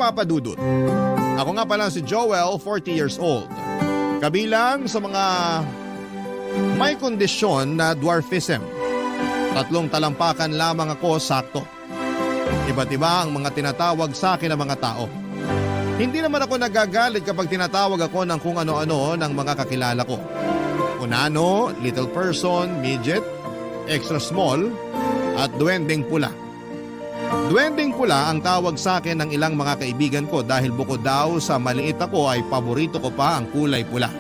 Papa Dudut. Ako nga pala si Joel, 40 years old. Kabilang sa mga may kondisyon na dwarfism. 3 talampakan lamang ako sakto. Iba't iba ang mga tinatawag sa akin ng mga tao. Hindi naman ako nagagalit kapag tinatawag ako ng kung ano-ano ng mga kakilala ko. Unano, little person, midget, extra small, at duwending pula. Duwending pula ang tawag sa akin ng ilang mga kaibigan ko dahil bukod daw sa maliit ako ay paborito ko pa ang kulay pula.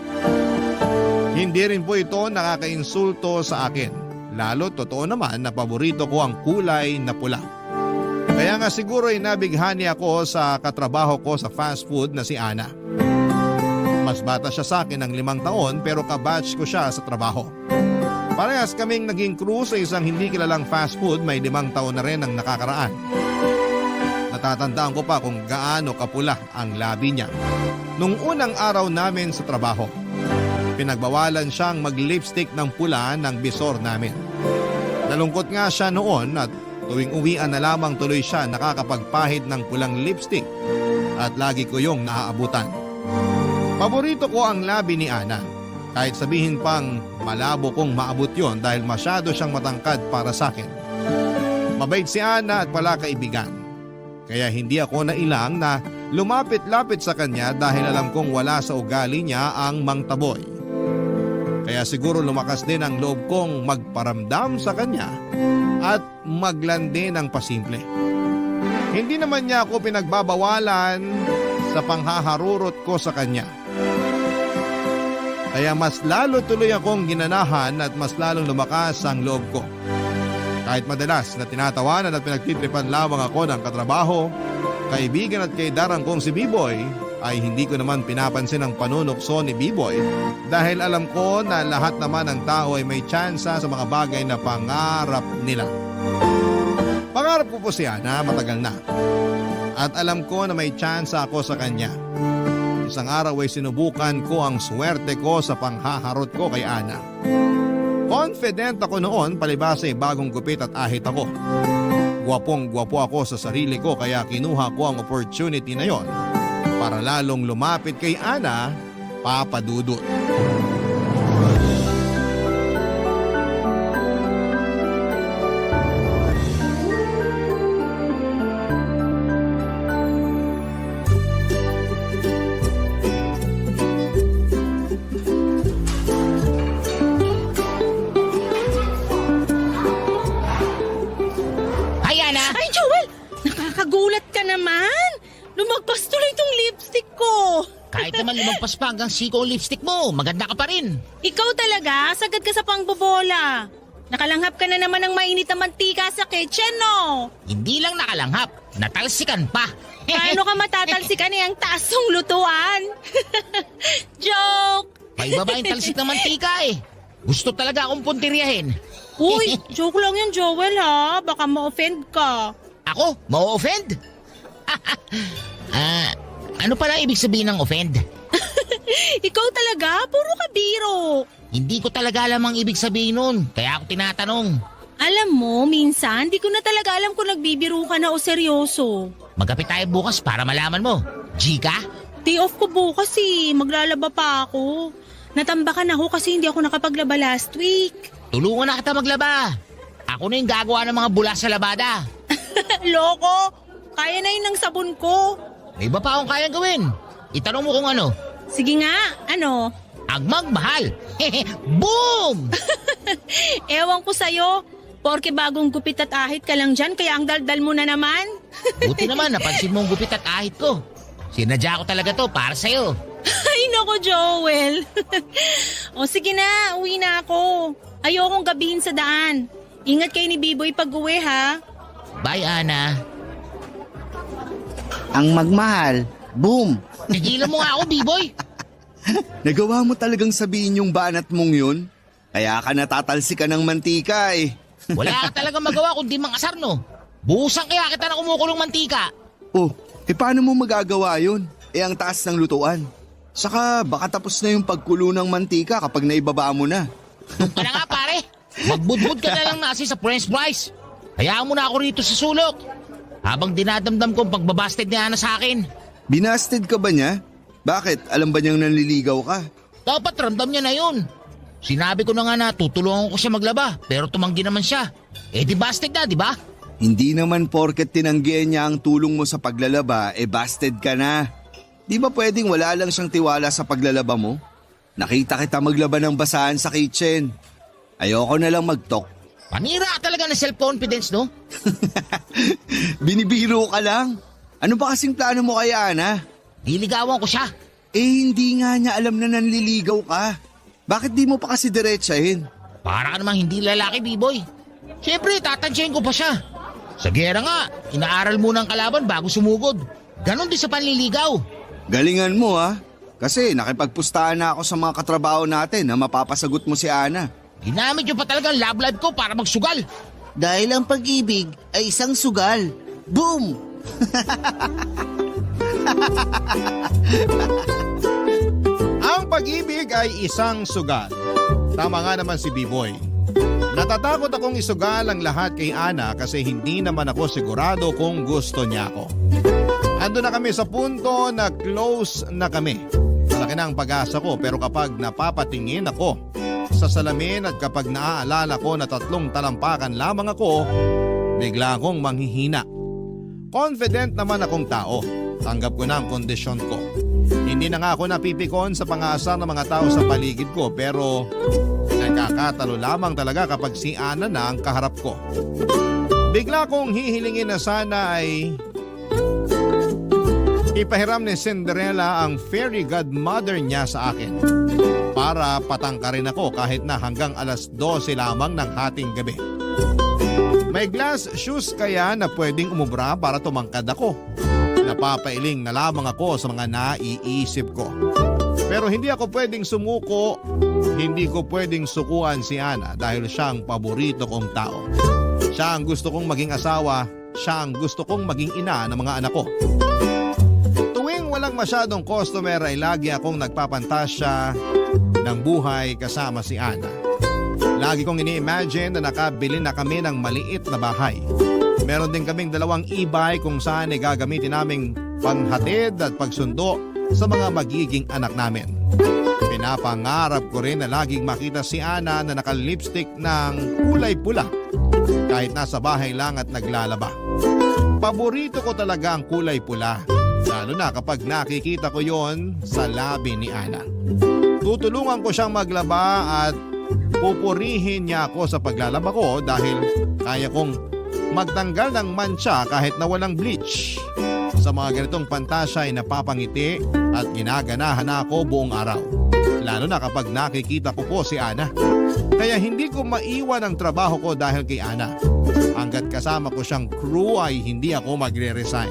Hindi rin po ito nakakainsulto sa akin. Lalo totoo naman na paborito ko ang kulay na pula. Kaya nga siguro ay nabighani ako sa katrabaho ko sa fast food na si Ana. Mas bata siya sa akin ng 5 taon pero kabatch ko siya sa trabaho. Parehas kaming naging crew sa isang hindi kilalang fast food, may 5 taon na rin ang nakakaraan. Natatandaan ko pa kung gaano kapula ang labi niya. Nung unang araw namin sa trabaho, pinagbawalan siyang mag-lipstick ng pula ng bisor namin. Nalungkot nga siya noon at tuwing uwian na lamang tuloy siya nakakapagpahid ng pulang lipstick at lagi ko yung naaabutan. Paborito ko ang labi ni Ana. Kahit sabihin pang malabo kong maabot yon dahil masyado siyang matangkad para sa akin. Mabait si Ana at pala kaibigan. Kaya hindi ako nailang na lumapit-lapit sa kanya dahil alam kong wala sa ugali niya ang mangtaboy. Kaya siguro lumakas din ang loob kong magparamdam sa kanya at maglandi ng pasimple. Hindi naman niya ako pinagbabawalan sa panghaharurot ko sa kanya. Kaya mas lalo tuloy akong ginanahan at mas lalong lumakas ang loob ko. Kahit madalas na tinatawanan at pinagtitripan lamang ako ng katrabaho, kaibigan at kaidarang kong si B-Boy, ay hindi ko naman pinapansin ang panunukso ni B-Boy dahil alam ko na lahat naman ng tao ay may tsansa sa mga bagay na pangarap nila. Pangarap ko po siya na matagal na at alam ko na may tsansa ako sa kanya. Isang araw ay sinubukan ko ang swerte ko sa panghaharot ko kay Ana. Confident ako noon palibasa ay bagong gupit at ahit ako. Gwapong-gwapo ako sa sarili ko kaya kinuha ko ang opportunity na yon para lalong lumapit kay Ana, Papa Dudut. Hi, Ana! Ay, Joel! Nakakagulat ka naman! Lumagpas tuloy itong lipstick ko! Kahit naman lumagpas pa hanggang siko ang lipstick mo, maganda ka pa rin. Ikaw talaga, sagad ka sa pangbobola. Nakalanghap ka na naman ng mainit na mantika sa kitchen, no? Hindi lang nakalanghap, natalsikan pa. Paano ka matatalsikan ang taas ng lutuan? Joke! Paibaba yung talsik ng mantika eh. Gusto talaga akong puntiryahin. Uy, joke lang yan, Joel, ha? Baka ma-offend ka. Ako? Ma-offend? Ano pala ibig sabihin ng offend? Ikaw talaga, puro ka biro. Hindi ko talaga alam ang ibig sabihin nun, kaya ako tinatanong. Alam mo, minsan, di ko na talaga alam kung nagbibiro ka na o seryoso. Magkapit tayo bukas para malaman mo. G ka? Day off ko bukas eh. Maglalaba pa ako. Natambakan ako kasi hindi ako nakapaglaba last week. Tulungan na kita maglaba. Ako na yung gagawa ng mga bula sa labada. Loko! Kaya na yun ng sabon ko. May iba pa akong kayang gawin. Itanong mo kung ano. Sige nga, ano? Ang magmahal. Boom! Ewan ko sa'yo. Porke bagong gupit at ahit ka lang dyan, kaya ang daldal mo na naman. Buti naman, napansin mo ang gupit at ahit ko. Sinadya ko talaga to para sa'yo. Ay, nako, Joel. O sige na, uwi na ako. Ayokong gabihin sa daan. Ingat kayo ni B-Boy pag-uwi, ha? Bye, Ana. Ang magmahal. Boom! Tigilan mo nga ako, B-Boy. Nagawa mo talagang sabihin yung banat mong yun? Kaya ka natatalsikan ng mantika eh. Wala ka talagang magawa kundi mangasar, no? Buhusan kaya kita na kumukulong mantika. Oh, paano mo magagawa yun? Ang taas ng lutuan. Saka baka tapos na yung pagkulo ng mantika kapag naibaba mo na. Doon ka na nga, pare. Magbudbud ka na lang nasi sa french fries. Hayaan mo na ako rito sa sulok. Habang dinadamdam kong pagbabasted ni Ana sa akin. Binasted ka ba niya? Bakit? Alam ba niyang nanliligaw ka? Dapat ramdam niya na yun. Sinabi ko na nga na tutulungan ko siya maglaba pero tumanggi naman siya. Eh di busted na, di ba? Hindi naman porket tinanggihan niya ang tulong mo sa paglalaba, busted ka na. Di ba pwedeng wala lang siyang tiwala sa paglalaba mo? Nakita kita maglaba ng basahan sa kitchen. Ayoko na lang mag-talk. Panira ka talaga ng self-confidence, no? Binibiro ka lang. Ano ba kasing plano mo kay Ana? Diligawan ko siya. Hindi nga niya alam na nanliligaw ka. Bakit di mo pa kasi diretsahin? Para ka namang hindi lalaki, B-boy. Siyempre, tatansyahin ko pa siya. Sa gera nga, inaaral muna ang kalaban bago sumugod. Ganon din sa panliligaw. Galingan mo ha. Kasi nakipagpustahan na ako sa mga katrabaho natin na mapapasagot mo si Ana. Ginamit niyo pa talaga ang love life ko para magsugal. Dahil ang pag-ibig ay isang sugal. Boom! Ang pag-ibig ay isang sugal. Tama nga naman si B-Boy. Natatakot akong isugal ang lahat kay Ana kasi hindi naman ako sigurado kung gusto niya ako. Ando na kami sa punto na close na kami. Malaki na ang pag-asa ko pero kapag napapatingin ako sa salamin at kapag naaalala ko na 3 talampakan lamang ako, bigla akong manghihina. Confident naman akong tao. Tanggap ko na ang kondisyon ko. Hindi na nga ako napipikon sa pang-aasar ng mga tao sa paligid ko pero nagkakatalo lamang talaga kapag si Ana na ang kaharap ko. Bigla kong hihilingin na sana ay ipahiram ni Cinderella ang fairy godmother niya sa akin para patangkarin ako kahit na hanggang alas 12 lamang ng hating gabi. May glass shoes kaya na pwedeng umubra para tumangkad ako. Napapailing na lamang ako sa mga naiisip ko. Pero hindi ako pwedeng sumuko, hindi ko pwedeng sukuan si Ana dahil siya ang paborito kong tao. Siya ang gusto kong maging asawa, siya ang gusto kong maging ina ng mga anak ko. Tuwing walang masyadong customer ay lagi akong nagpapantasya ng buhay kasama si Ana. Lagi kong ini-imagine na nakabili na kami ng maliit na bahay. Meron din kaming 2 e-bike kung saan ay gagamitin naming panghatid at pagsundo sa mga magiging anak namin. Pinapangarap ko rin na laging makita si Ana na naka-lipstick ng kulay pula kahit nasa bahay lang at naglalaba. Paborito ko talaga ang kulay pula, lalo na kapag nakikita ko yon sa labi ni Ana. Tutulungan ko siyang maglaba at pupurihin niya ako sa paglalaba ko dahil kaya kong magtanggal ng mancha kahit na walang bleach. Sa mga ganitong pantasya ay napapangiti at ginaganahan na ako buong araw. Lalo na kapag nakikita ko po si Ana. Kaya hindi ko maiwan ang trabaho ko dahil kay Ana. Hanggat kasama ko siyang crew ay hindi ako magre-resign.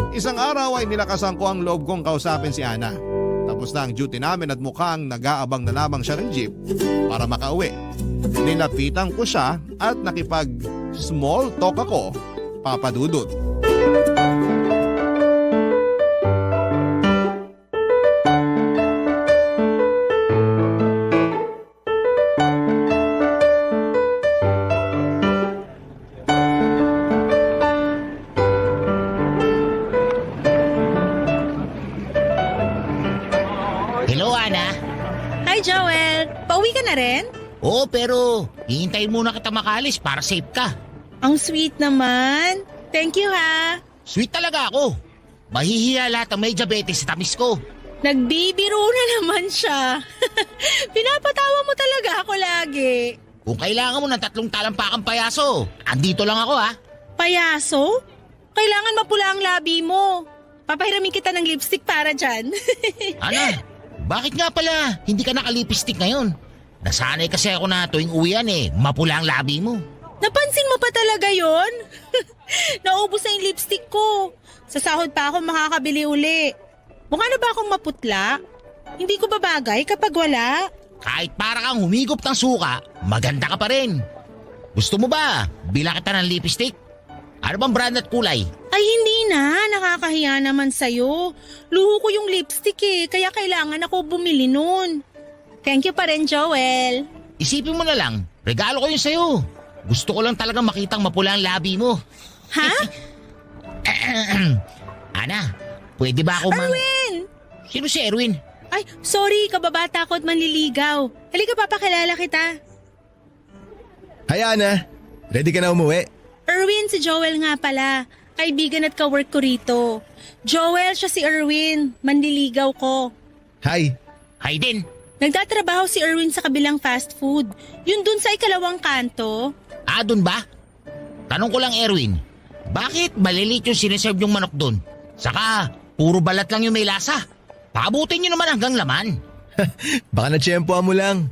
Isang araw ay nilakasan ko ang loob kong kausapin si Ana. Tapos na ang duty namin at mukhang nag-aabang na lamang siya ng jeep para makauwi. Nilapitan ko siya at nakipag-small talk ako, Papa Dudut. Hello, Ana. Hi, Joel. Pauwi ka na rin? Oo, pero hihintayin muna kita makalis para safe ka. Ang sweet naman. Thank you, ha. Sweet talaga ako. Mahihiya lahat ang may diabetes sa tamis ko. Nagbibiro na naman siya. Pinapatawa mo talaga ako lagi. Kung kailangan mo ng 3 talampakang payaso, andito lang ako, ha. Payaso? Kailangan mapula ang labi mo. Papahiramin kita ng lipstick para dyan. Ana, bakit nga pala hindi ka nakalipistik ngayon? Nasanay kasi ako na tuwing uwian mapula ang labi mo. Napansin mo pa talaga yon? Naubos na yung lipstick ko. Sa sahod pa ako makakabili uli. Mukha na ba akong maputla? Hindi ko babagay kapag wala. Kahit para kang humigop ng suka, maganda ka pa rin. Gusto mo ba bilang kita ng lipstick? Ano bang brand at kulay? Ay hindi na, nakakahiya naman sa'yo. Luho ko yung lipstick kaya kailangan ako bumili nun. Thank you pa rin, Joel. Isipin mo na lang, regalo ko yun sa'yo. Gusto ko lang talagang makitang mapula ang labi mo. Ha? Ana, pwede ba ako Erwin! Sino si Erwin? Ay, sorry, kababata ko at manliligaw. Halika, papakilala kita. Hi Ana, ready ka na umuwi? Erwin, si Joel nga pala. Kaibigan at kawork ko rito. Joel, siya si Erwin. Manliligaw ko. Hi. Hi din. Nagtatrabaho si Erwin sa kabilang fast food. Yun dun sa ikalawang kanto. Dun ba? Tanong ko lang, Erwin. Bakit malilit yung sineserve yung manok dun? Saka, puro balat lang yung may lasa. Paabutin nyo naman hanggang laman. Baka natsyempoan mo lang.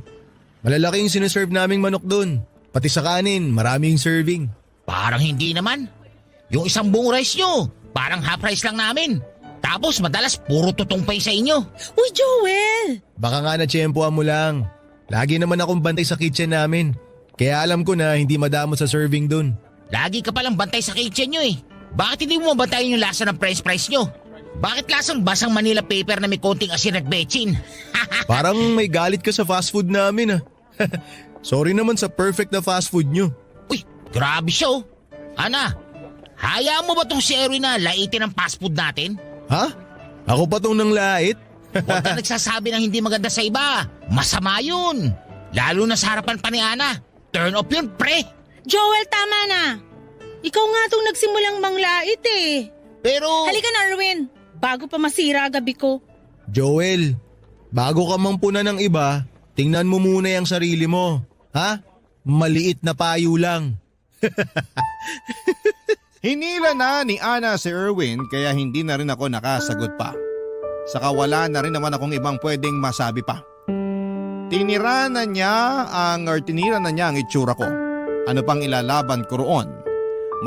Malalaki yung sineserve naming manok dun. Pati sa kanin, maraming serving. Parang hindi naman. Yung isang buong rice nyo, parang half rice lang namin. Tapos madalas puro tutong pa sa inyo. Uy, Joel! Baka nga natsyempoan mo lang. Lagi naman akong bantay sa kitchen namin. Kaya alam ko na hindi madamot sa serving dun. Lagi ka palang bantay sa kitchen nyo eh. Bakit hindi mo mabantayan yung lasa ng french fries nyo? Bakit lasang basang Manila paper na may konting asin at betchin? Parang may galit ka sa fast food namin ah. Sorry naman sa perfect na fast food nyo. Uy, grabe siya oh. Ana, hayaan mo ba tong si Erwin na laitin ang fast food natin? Ha? Ako pa tong nang lait? Huwag ka nagsasabi ng hindi maganda sa iba. Masama yun. Lalo na sa harapan pa ni Ana. Turn off yun, pre. Joel, tama na. Ikaw nga itong nagsimulang manglait eh. Pero... Halika na, Erwin. Bago pa masira gabi ko. Joel, bago ka mampuna ng iba, tingnan mo muna yung sarili mo. Ha? Maliit na payo lang. Hinila na ni Ana si Erwin kaya hindi na rin ako nakasagot pa. Saka wala na rin naman akong ibang pwedeng masabi pa. Tinira na niya ang itsura ko. Ano pang ilalaban ko roon?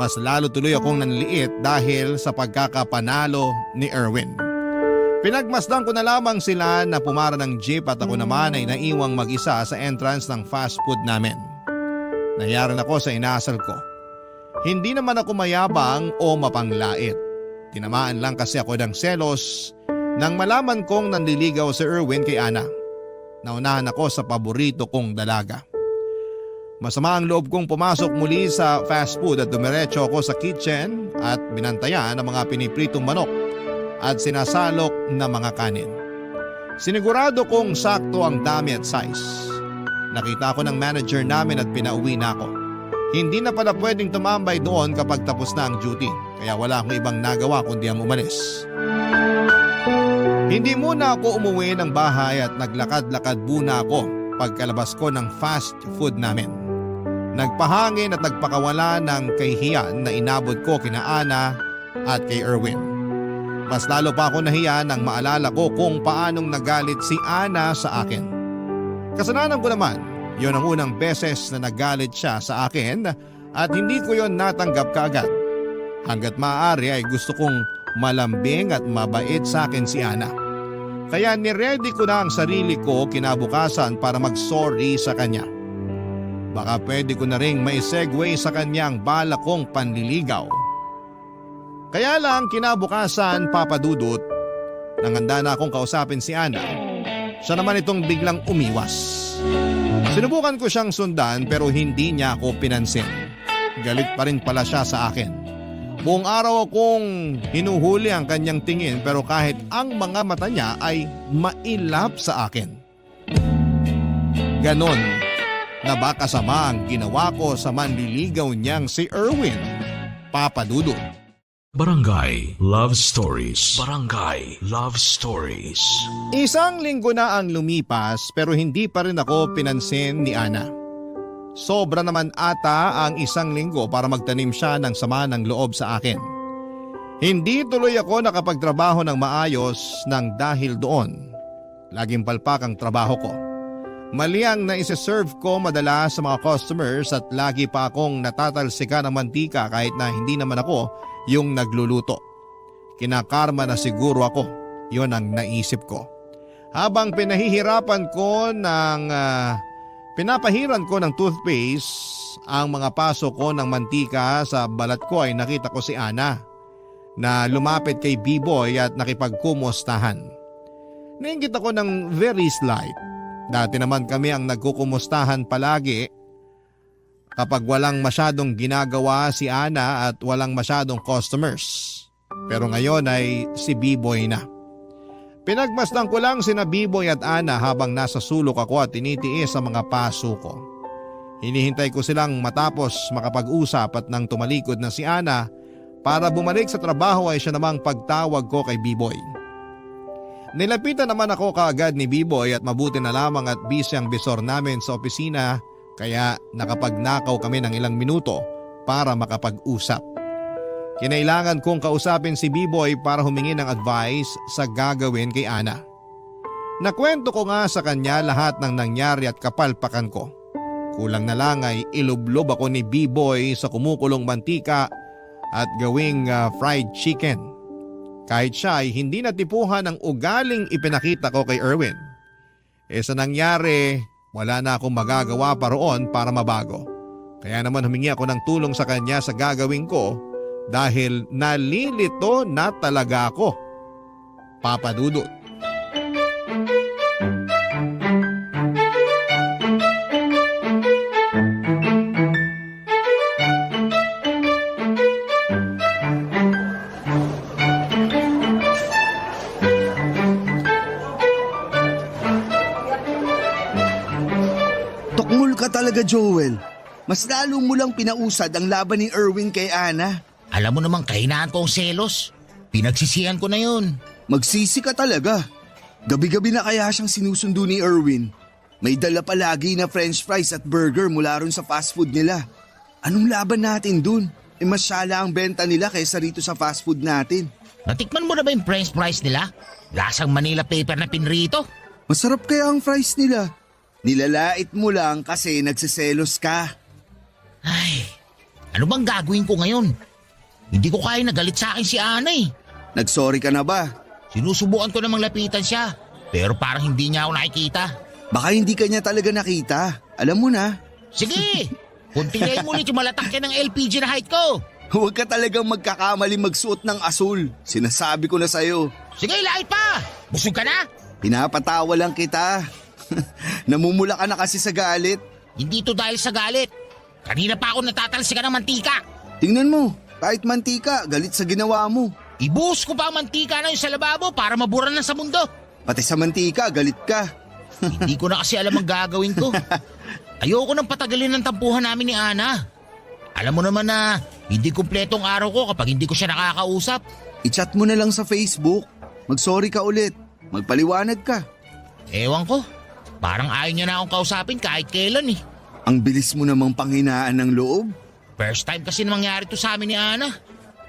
Mas lalo tuloy akong nanliit dahil sa pagkakapanalo ni Erwin. Pinagmasdan ko na lamang sila na pumara ng jeep at ako naman ay naiwang mag-isa sa entrance ng fast food namin. Nayaran ako sa inasal ko. Hindi naman ako mayabang o mapanglait. Tinamaan lang kasi ako ng selos nang malaman kong nanliligaw si Erwin kay Ana. Naunahan ako sa paborito kong dalaga. Masama ang loob kong pumasok muli sa fast food at dumiretso ako sa kitchen at binantayan ang mga pinipritong manok at sinasalok na mga kanin. Sinigurado kong sakto ang dami at size. Nakita ko ng manager namin at pinauwi na ako. Hindi na pala pwedeng tumambay doon kapag tapos na ang duty, kaya wala akong ibang nagawa kundi ang umalis. Hindi muna ako umuwi ng bahay at naglakad-lakad muna ako pagkalabas ko ng fast food namin. Nagpahangin at nagpakawala ng kahihiyan na inabot ko kina Ana at kay Erwin. Mas lalo pa ako nahiya nang maalala ko kung paanong nagalit si Ana sa akin. Kasalanan ko naman, yon ang unang beses na nagalit siya sa akin at hindi ko yon natanggap kaagad. Hanggat maaari ay gusto kong malambing at mabait sa akin si Ana. Kaya niready ko na ang sarili ko kinabukasan para mag-sorry sa kanya. Baka pwede ko na ring mai-segue sa kanyang balak kong panliligaw. Kaya lang kinabukasan, Papa Dudut, nang handa na akong kausapin si Ana, siya naman itong biglang umiwas. Sinubukan ko siyang sundan pero hindi niya ako pinansin. Galit pa rin pala siya sa akin. Buong araw akong hinuhuli ang kanyang tingin pero kahit ang mga mata niya ay mailap sa akin. Ganon na baka sama ang ginawa ko sa manliligaw niyang si Erwin, Papa Dudut. Barangay Love Stories. Barangay Love Stories. Isang linggo na ang lumipas pero hindi pa rin ako pinansin ni Ana. Sobra naman ata ang isang linggo para magtanim siya ng sama ng loob sa akin. Hindi tuloy ako nakapagtrabaho ng maayos nang dahil doon. Laging palpak ang trabaho ko. Mali ang naiseserve ko madalas sa mga customers at lagi pa akong natatalsika ng mantika kahit na hindi naman ako yung nagluluto. Kinakarma na siguro ako, yon ang naisip ko. Habang pinapahiran ko ng toothpaste ang mga paso ko ng mantika sa balat ko ay nakita ko si Ana na lumapit kay B-Boy at nakipagkumustahan. Nainggit ako ng very slight. Dati naman kami ang nagkukumustahan palagi kapag walang masyadong ginagawa si Ana at walang masyadong customers. Pero ngayon ay si B-Boy na. Pinagmasdan ko lang sina B-Boy at Ana habang nasa sulok ako at tinitiis sa mga paso ko. Hinihintay ko silang matapos makapag-usap at nang tumalikod na si Ana para bumalik sa trabaho ay siya namang pagtawag ko kay B-Boy. Nilapitan naman ako kaagad ni B-Boy at mabuti na lamang at busy ang bisor namin sa opisina kaya nakapagnakaw kami ng ilang minuto para makapag-usap. Kinailangan kong kausapin si B-Boy para humingi ng advice sa gagawin kay Ana. Nakwento ko nga sa kanya lahat ng nangyari at kapalpakan ko. Kulang na lang ay ilublob ako ni B-Boy sa kumukulong mantika at gawing fried chicken. Kahit siya ay hindi natipuhan ng ugaling ipinakita ko kay Erwin. Sa nangyari, wala na akong magagawa pa roon para mabago. Kaya naman humingi ako ng tulong sa kanya sa gagawin ko dahil nalilito na talaga ako. Papa Dudut. Tukmul ka talaga, Joel. Mas lalo mo lang pinausad ang laban ni Erwin kay Ana. Alam mo namang kahinaan ko ang selos. Pinagsisihan ko na yun. Magsisi ka talaga. Gabi-gabi na kaya siyang sinusundo ni Erwin. May dala palagi na french fries at burger mula ron sa fast food nila. Anong laban natin dun? Masyala ang benta nila kaysa rito sa fast food natin. Natikman mo na ba yung french fries nila? Lasang Manila paper na pinrito. Masarap kaya ang fries nila. Nilalait mo lang kasi nagsiselos ka. Ay, ano bang gagawin ko ngayon? Hindi ko kaya nagalit sa akin si Ana eh. Nagsorry ka na ba? Sinusubukan ko namang lapitan siya. Pero parang hindi niya ako nakikita. Baka hindi ka niya talaga nakita. Alam mo na. Sige, puntingin mo ulit yung malatak yan ng LPG na height ko. Huwag ka talagang magkakamali magsuot ng asul. Sinasabi ko na sa'yo. Sige, lahit pa. Busog ka na? Pinapatawa lang kita. Namumula ka na kasi sa galit. Hindi to dahil sa galit. Kanina pa ako natatalsikan ng mantika. Tingnan mo, kahit mantika, galit sa ginawa mo. Ibuhos ko pa ang mantika na yun sa lababo para mabura na sa mundo. Pati sa mantika, galit ka. Hindi ko na kasi alam ang gagawin ko. Ayoko nang patagalin ng tampuhan namin ni Ana. Alam mo naman na hindi kumpletong araw ko kapag hindi ko siya nakakausap. I-chat mo na lang sa Facebook. Mag-sorry ka ulit. Magpaliwanag ka. Ewan ko. Parang ayaw niya na akong kausapin kahit kailan eh. Ang bilis mo namang panghinaan ng loob. First time kasi nangyari to sa amin ni Ana.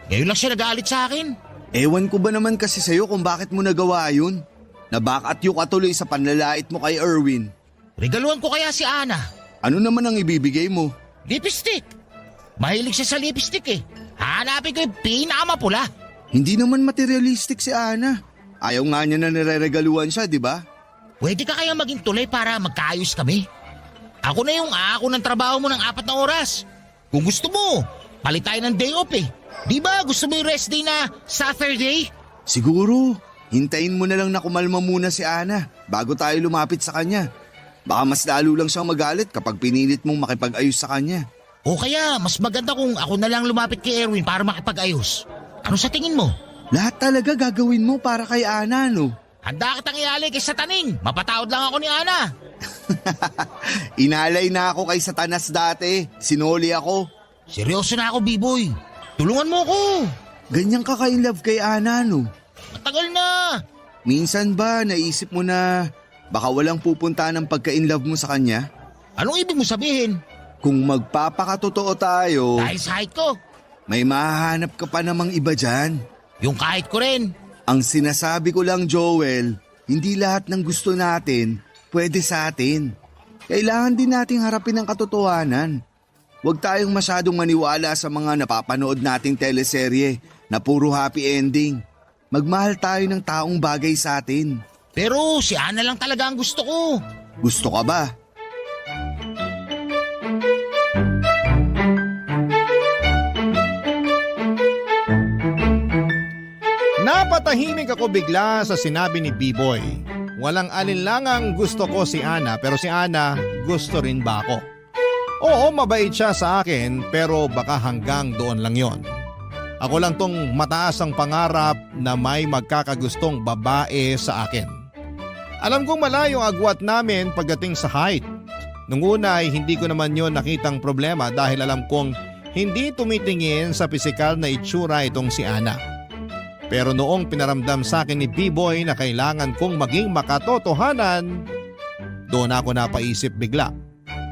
Ngayon lang siya nagalit sa akin. Ewan ko ba naman kasi sa'yo kung bakit mo nagawa yun? Nabakatyo ka tuloy sa panlalait mo kay Erwin. Regaluhan ko kaya si Ana. Ano naman ang ibibigay mo? Lipstick. Mahilig siya sa lipstick eh. Hanapin ko yung pinakamapula. Hindi naman materialistic si Ana. Ayaw nga niya na nireregaluhan siya, di ba? Pwede ka kaya maging tulay para magkaayos kami? Ako na yung ako ng trabaho mo ng 4 na oras. Kung gusto mo, palit tayo ng day off eh. Di ba gusto mo yung rest day na Saturday? Siguro. Hintayin mo na lang na kumalma muna si Ana bago tayo lumapit sa kanya. Baka mas lalo lang siyang magalit kapag pinilit mong makipag-ayos sa kanya. O kaya mas maganda kung ako na lang lumapit kay Erwin para makipag-ayos. Ano sa tingin mo? Lahat talaga gagawin mo para kay Ana, no? Handa kitang ialay kay Sataning. Mapatawad lang ako ni Ana. Inalay na ako kay Satanas dati. Sinoli ako. Seryoso na ako, B-Boy. Tulungan mo ako. Ganyan ka ka-inlove kay Ana, no? Matagal na. Minsan ba naisip mo na baka walang pupunta ng pagka-inlove mo sa kanya? Anong ibig mo sabihin? Kung magpapakatotoo tayo, Dahil sa height ko. may mahahanap ka pa namang iba dyan. Yung kahit ko rin. Ang sinasabi ko lang, Joel, hindi lahat ng gusto natin pwede sa atin. Kailangan din nating harapin ang katotohanan. Huwag tayong masyadong maniwala sa mga napapanood nating teleserye na puro happy ending. Magmahal tayo ng taong bagay sa atin. Pero si Ana lang talaga ang gusto ko. Gusto ka ba? Napatahimik ako bigla sa sinabi ni B-Boy. Walang alinlangang gusto ko si Ana pero si Ana gusto rin ba ako? Oo, mabait siya sa akin pero baka hanggang doon lang yon. Ako lang tong mataas ang pangarap na may magkakagustong babae sa akin. Alam kong malayo ang agwat namin pagdating sa height. Nung una ay hindi ko naman yon nakitang problema dahil alam kong hindi tumitingin sa pisikal na itsura itong si Ana. Pero noong pinaramdam sa akin ni B-Boy na kailangan kong maging makatotohanan, doon ako napaisip bigla.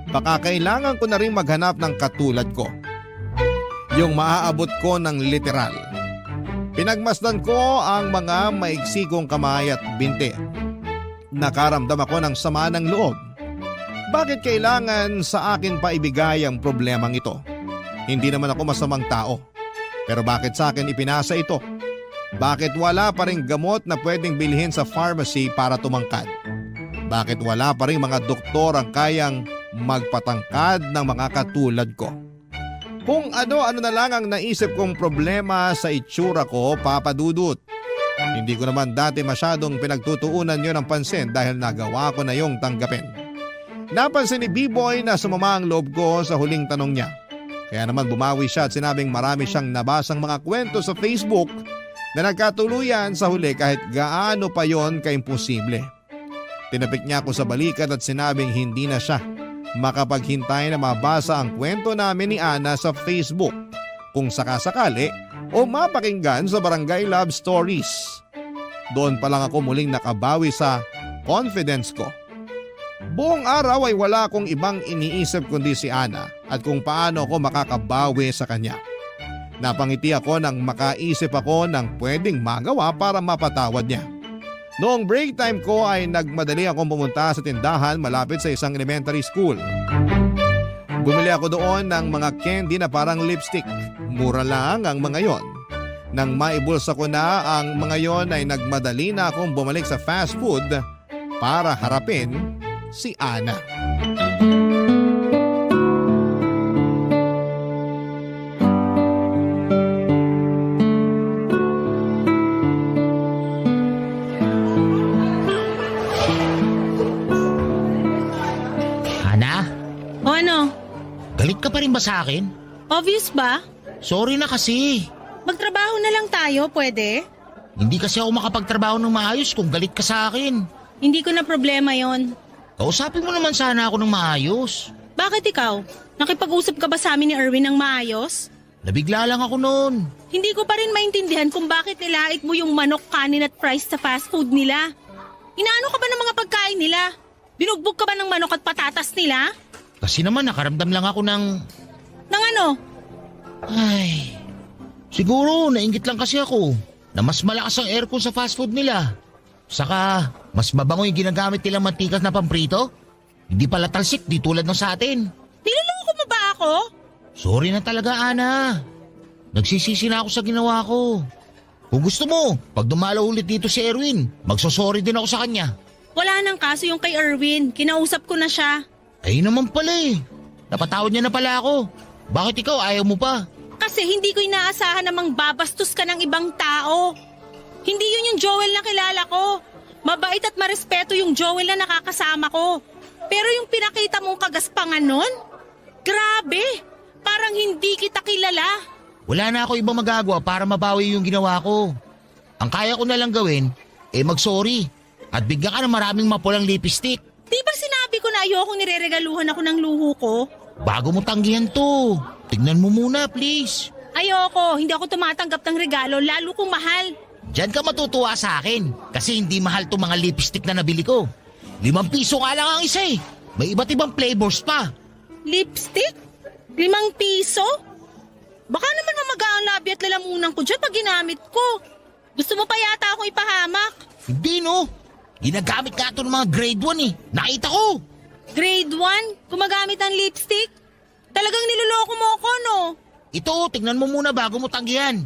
Baka kailangan ko na rin maghanap ng katulad ko. Yung maaabot ko ng literal. Pinagmasdan ko ang mga maiksi kong kamay at binti. Nakaramdam ako ng sama ng loob. Bakit kailangan sa akin pa ibigay ang problemang ito? Hindi naman ako masamang tao. Pero bakit sa akin ipinasa ito? Bakit wala pa rin gamot na pwedeng bilhin sa pharmacy para tumangkad? Bakit wala pa rin mga doktor ang kayang magpatangkad ng mga katulad ko? Kung ano-ano na lang ang naisip kong problema sa itsura ko, Papa Dudut. Hindi ko naman dati masyadong pinagtutuunan yon ng pansin dahil nagawa ko na yung tanggapin. Napansin ni B-Boy na sumama ang loob ko sa huling tanong niya. Kaya naman bumawi siya at sinabing marami siyang nabasang mga kwento sa Facebook na nagkatuluyan sa huli kahit gaano pa yon kaimposible. Tinapik niya ako sa balikat at sinabing hindi na siya makapaghintay na mabasa ang kwento namin ni Ana sa Facebook kung sakasakali o mapakinggan sa Barangay Love Stories. Doon pa lang ako muling nakabawi sa confidence ko. Buong araw ay wala akong ibang iniisip kundi si Ana at kung paano ako makakabawi sa kanya. Napangiti ako nang makaisip ako ng pwedeng magawa para mapatawad niya. Noong break time ko ay nagmadali akong pumunta sa tindahan malapit sa isang elementary school. Bumili ako doon ng mga candy na parang lipstick. Mura lang ang mga yon. Nang maibulsa ko na ang mga yon ay nagmadali na akong bumalik sa fast food para harapin si Ana. Ana, O ano? galit ka pa rin ba sa akin? Obvious ba? Sorry na kasi. Magtrabaho na lang tayo, pwede? Hindi kasi ako makapagtrabaho ng maayos kung galit ka sa akin. Hindi ko na problema yon. Kausapin mo naman sana ako ng maayos. Bakit ikaw? Nakipag-usap ka ba sa amin ni Erwin ng maayos? Nabigla lang ako noon. Hindi ko pa rin maintindihan kung bakit nilait mo yung manok, kanin at fries sa fast food nila. Inaano ka ba ng mga pagkain nila? Binugbog ka ba ng manok at patatas nila? Kasi naman nakaramdam lang ako ng... Nang ano? Ay... Siguro nainggit lang kasi ako na mas malakas ang aircon sa fast food nila. Saka mas mabango yung ginagamit nilang mantikas na pamprito. Hindi pala talsik di tulad ng sa atin. Niloloko mo ba ako? Sorry na talaga, Ana. Nagsisisi na ako sa ginawa ko. Kung gusto mo, pag dumalaw ulit dito si Erwin, magsosorry din ako sa kanya. Wala nang kaso yung kay Erwin. Kinausap ko na siya. Ay naman pala eh. Napatawad niya na pala ako. Bakit ikaw ayaw mo pa? Kasi hindi ko inaasahan namang babastos ka ng ibang tao. Hindi yun yung Joel na kilala ko. Mabait at marespeto yung Joel na nakakasama ko. Pero yung pinakita mong kagaspangan nun? Grabe! Parang hindi kita kilala. Wala na ako ibang magagawa para mabawi yung ginawa ko. Ang kaya ko na lang gawin, mag-sorry. At bigyan ka ng maraming mapulang lipstick. Di ba sinabi ko na ayokong nireregaluhan ako ng luho ko? Bago mo tanggihan to. Tignan mo muna, please. Ayoko, hindi ako tumatanggap ng regalo, lalo kung mahal. Diyan ka matutuwa sa akin. Kasi hindi mahal to mga lipstick na nabili ko. 5 piso nga lang ang isa eh. May iba't ibang flavors pa. Lipstick? 5 piso? Baka naman mamaga ang labi at lalamunan ko dyan pag ginamit ko. Gusto mo pa yata akong ipahamak? Hindi no. Ginagamit nga ito ng mga grade 1 eh. Nakita ko. Grade 1? Gumagamit ng lipstick? Talagang niloloko mo ako, no? Ito, tingnan mo muna bago mo tanggihan.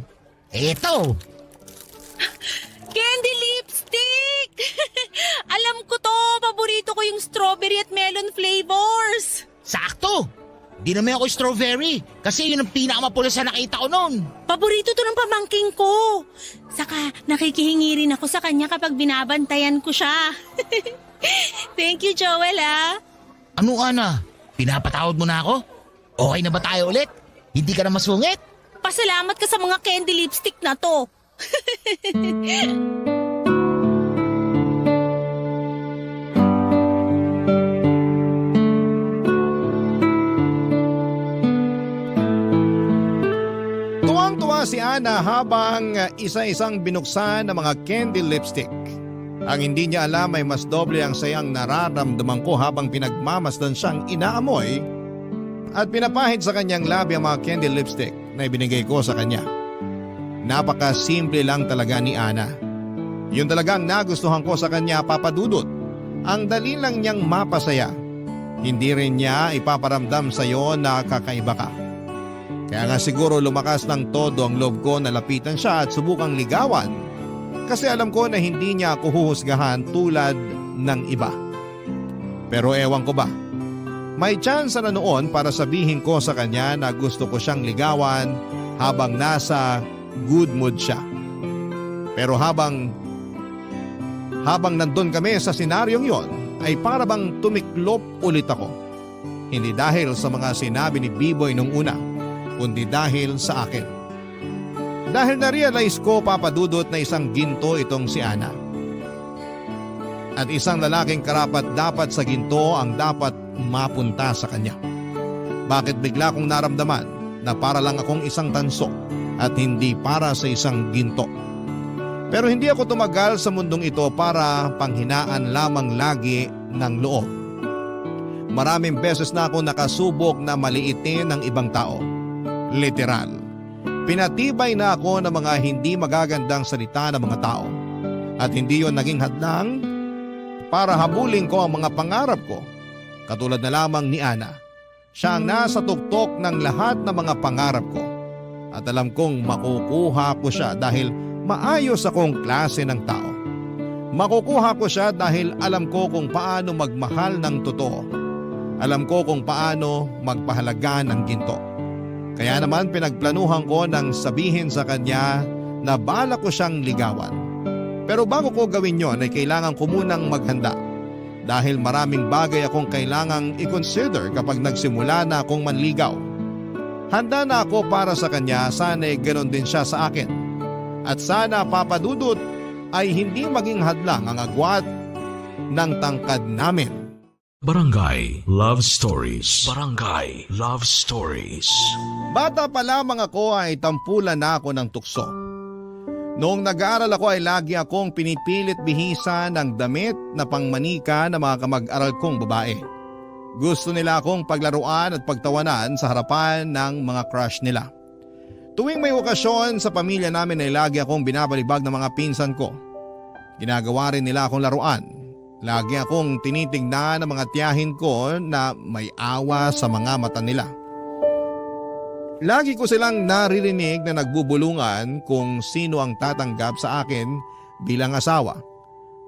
Eto. Candy lipstick! Alam ko to, paborito ko yung strawberry at melon flavors. Sakto. Di naman ako strawberry. Kasi yun ang pinakamapula sa nakita ko noon. Paborito to ng pamangking ko. Saka nakikihingi rin ako sa kanya kapag binabantayan ko siya. Thank you, Joel, ah. Ano, Ana? Pinapatawad mo na ako? Okay na ba tayo ulit? Hindi ka na masungit? Pasalamat ka sa mga candy lipstick na to. Tuwang-tuwa si Ana habang isa-isang binuksan ng mga candy lipstick. Ang hindi niya alam ay mas doble ang sayang nararamdaman ko habang pinagmamasdan siyang inaamoy at pinapahid sa kanyang labi ang mga candy lipstick na ibinigay ko sa kanya. Napaka-simple lang talaga ni Ana. Yun talagang nagustuhan ko sa kanya, Papa Dudut. Ang dali lang niyang mapasaya. Hindi rin niya ipaparamdam sa iyo na kakaiba ka. Kaya nga siguro lumakas ng todo ang loob ko na lapitan siya at subukang ligawan kasi alam ko na hindi niya ako huhusgahan tulad ng iba. Pero ewan ko ba, may chance na noon para sabihin ko sa kanya na gusto ko siyang ligawan habang nasa good mood siya. Pero habang nandun kami sa senaryong yon ay para bang tumiklop ulit ako. Hindi dahil sa mga sinabi ni B-Boy nung una, kundi dahil sa akin. Dahil na-realize ko, Papa Dudut, na isang ginto itong si Ana. At isang lalaking karapat dapat sa ginto ang dapat mapunta sa kanya. Bakit bigla kong naramdaman na para lang akong isang tanso at hindi para sa isang ginto? Pero hindi ako tumagal sa mundong ito para panghinaan lamang lagi ng loob. Maraming beses na ako nakasubok na maliitin ng ibang tao. Literal. Pinatibay na ako ng mga hindi magagandang salita ng mga tao. At hindi yon naging hadlang para habulin ko ang mga pangarap ko. Katulad na lamang ni Ana. Siya ang nasa tuktok ng lahat ng mga pangarap ko. At alam kong makukuha ko siya dahil maayos akong klase ng tao. Makukuha ko siya dahil alam ko kung paano magmahal ng totoo. Alam ko kung paano magpahalaga ng ginto. Kaya naman pinagplanuhan ko nang sabihin sa kanya na bala ko siyang ligawan. Pero bago ko gawin yon ay kailangan ko munang maghanda. Dahil maraming bagay akong kailangang i-consider kapag nagsimula na akong manligaw. Handa na ako para sa kanya, sana ganoon din siya sa akin. At sana, Papa Dudut, ay hindi maging hadlang ang agwat ng tangkad namin. Barangay Love Stories. Barangay Love Stories. Bata pa lamang ako ay tampulan na ako ng tukso. Noong nag-aaral ako ay lagi akong pinipilit bihisan ng damit na pangmanika ng mga kamag-aral kong babae. Gusto nila akong paglaruan at pagtawanan sa harapan ng mga crush nila. Tuwing may okasyon sa pamilya namin ay lagi akong binabalibag ng mga pinsan ko. Ginagawa rin nila akong laruan. Lagi akong tinitignan ng mga tiyahin ko na may awa sa mga mata nila. Lagi ko silang naririnig na nagbubulungan kung sino ang tatanggap sa akin bilang asawa.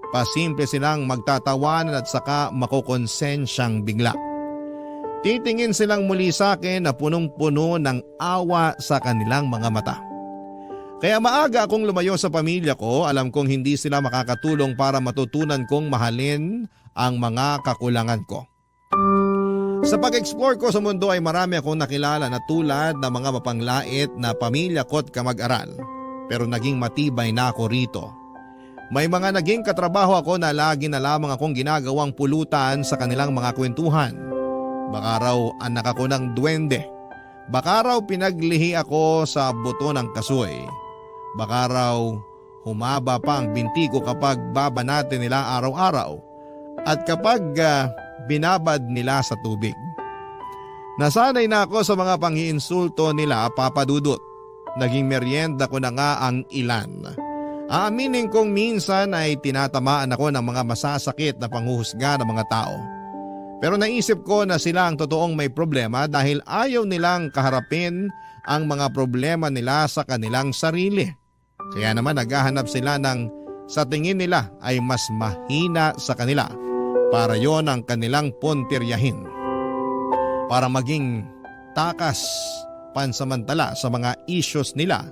Pasimple silang magtatawanan at saka makukonsensyang bigla. Titingin silang muli sa akin na punong-puno ng awa sa kanilang mga mata. Kaya maaga akong lumayo sa pamilya ko, alam kong hindi sila makakatulong para matutunan kong mahalin ang mga kakulangan ko. Sa pag-explore ko sa mundo ay marami akong nakilala na tulad ng mga mapanglait na pamilya ko't kamag-aral. Pero naging matibay na ako rito. May mga naging katrabaho ako na lagi na lamang akong ginagawang pulutan sa kanilang mga kwentuhan. Baka raw anak ako ng duwende. Baka raw pinaglihi ako sa buto ng kasoy. Baka raw humaba pa ang binti ko kapag babanate nila araw-araw at kapag binabad nila sa tubig. Nasanay na ako sa mga pang-iinsulto nila, Papa Dudut. Naging merienda ko na nga ang ilan. Aaminin kong minsan ay tinatamaan ako ng mga masasakit na panghuhusga ng mga tao. Pero naisip ko na sila ang totoong may problema dahil ayaw nilang kaharapin ang mga problema nila sa kanilang sarili. Kaya naman naghahanap sila ng sa tingin nila ay mas mahina sa kanila para yon ang kanilang puntiryahin. Para maging takas pansamantala sa mga issues nila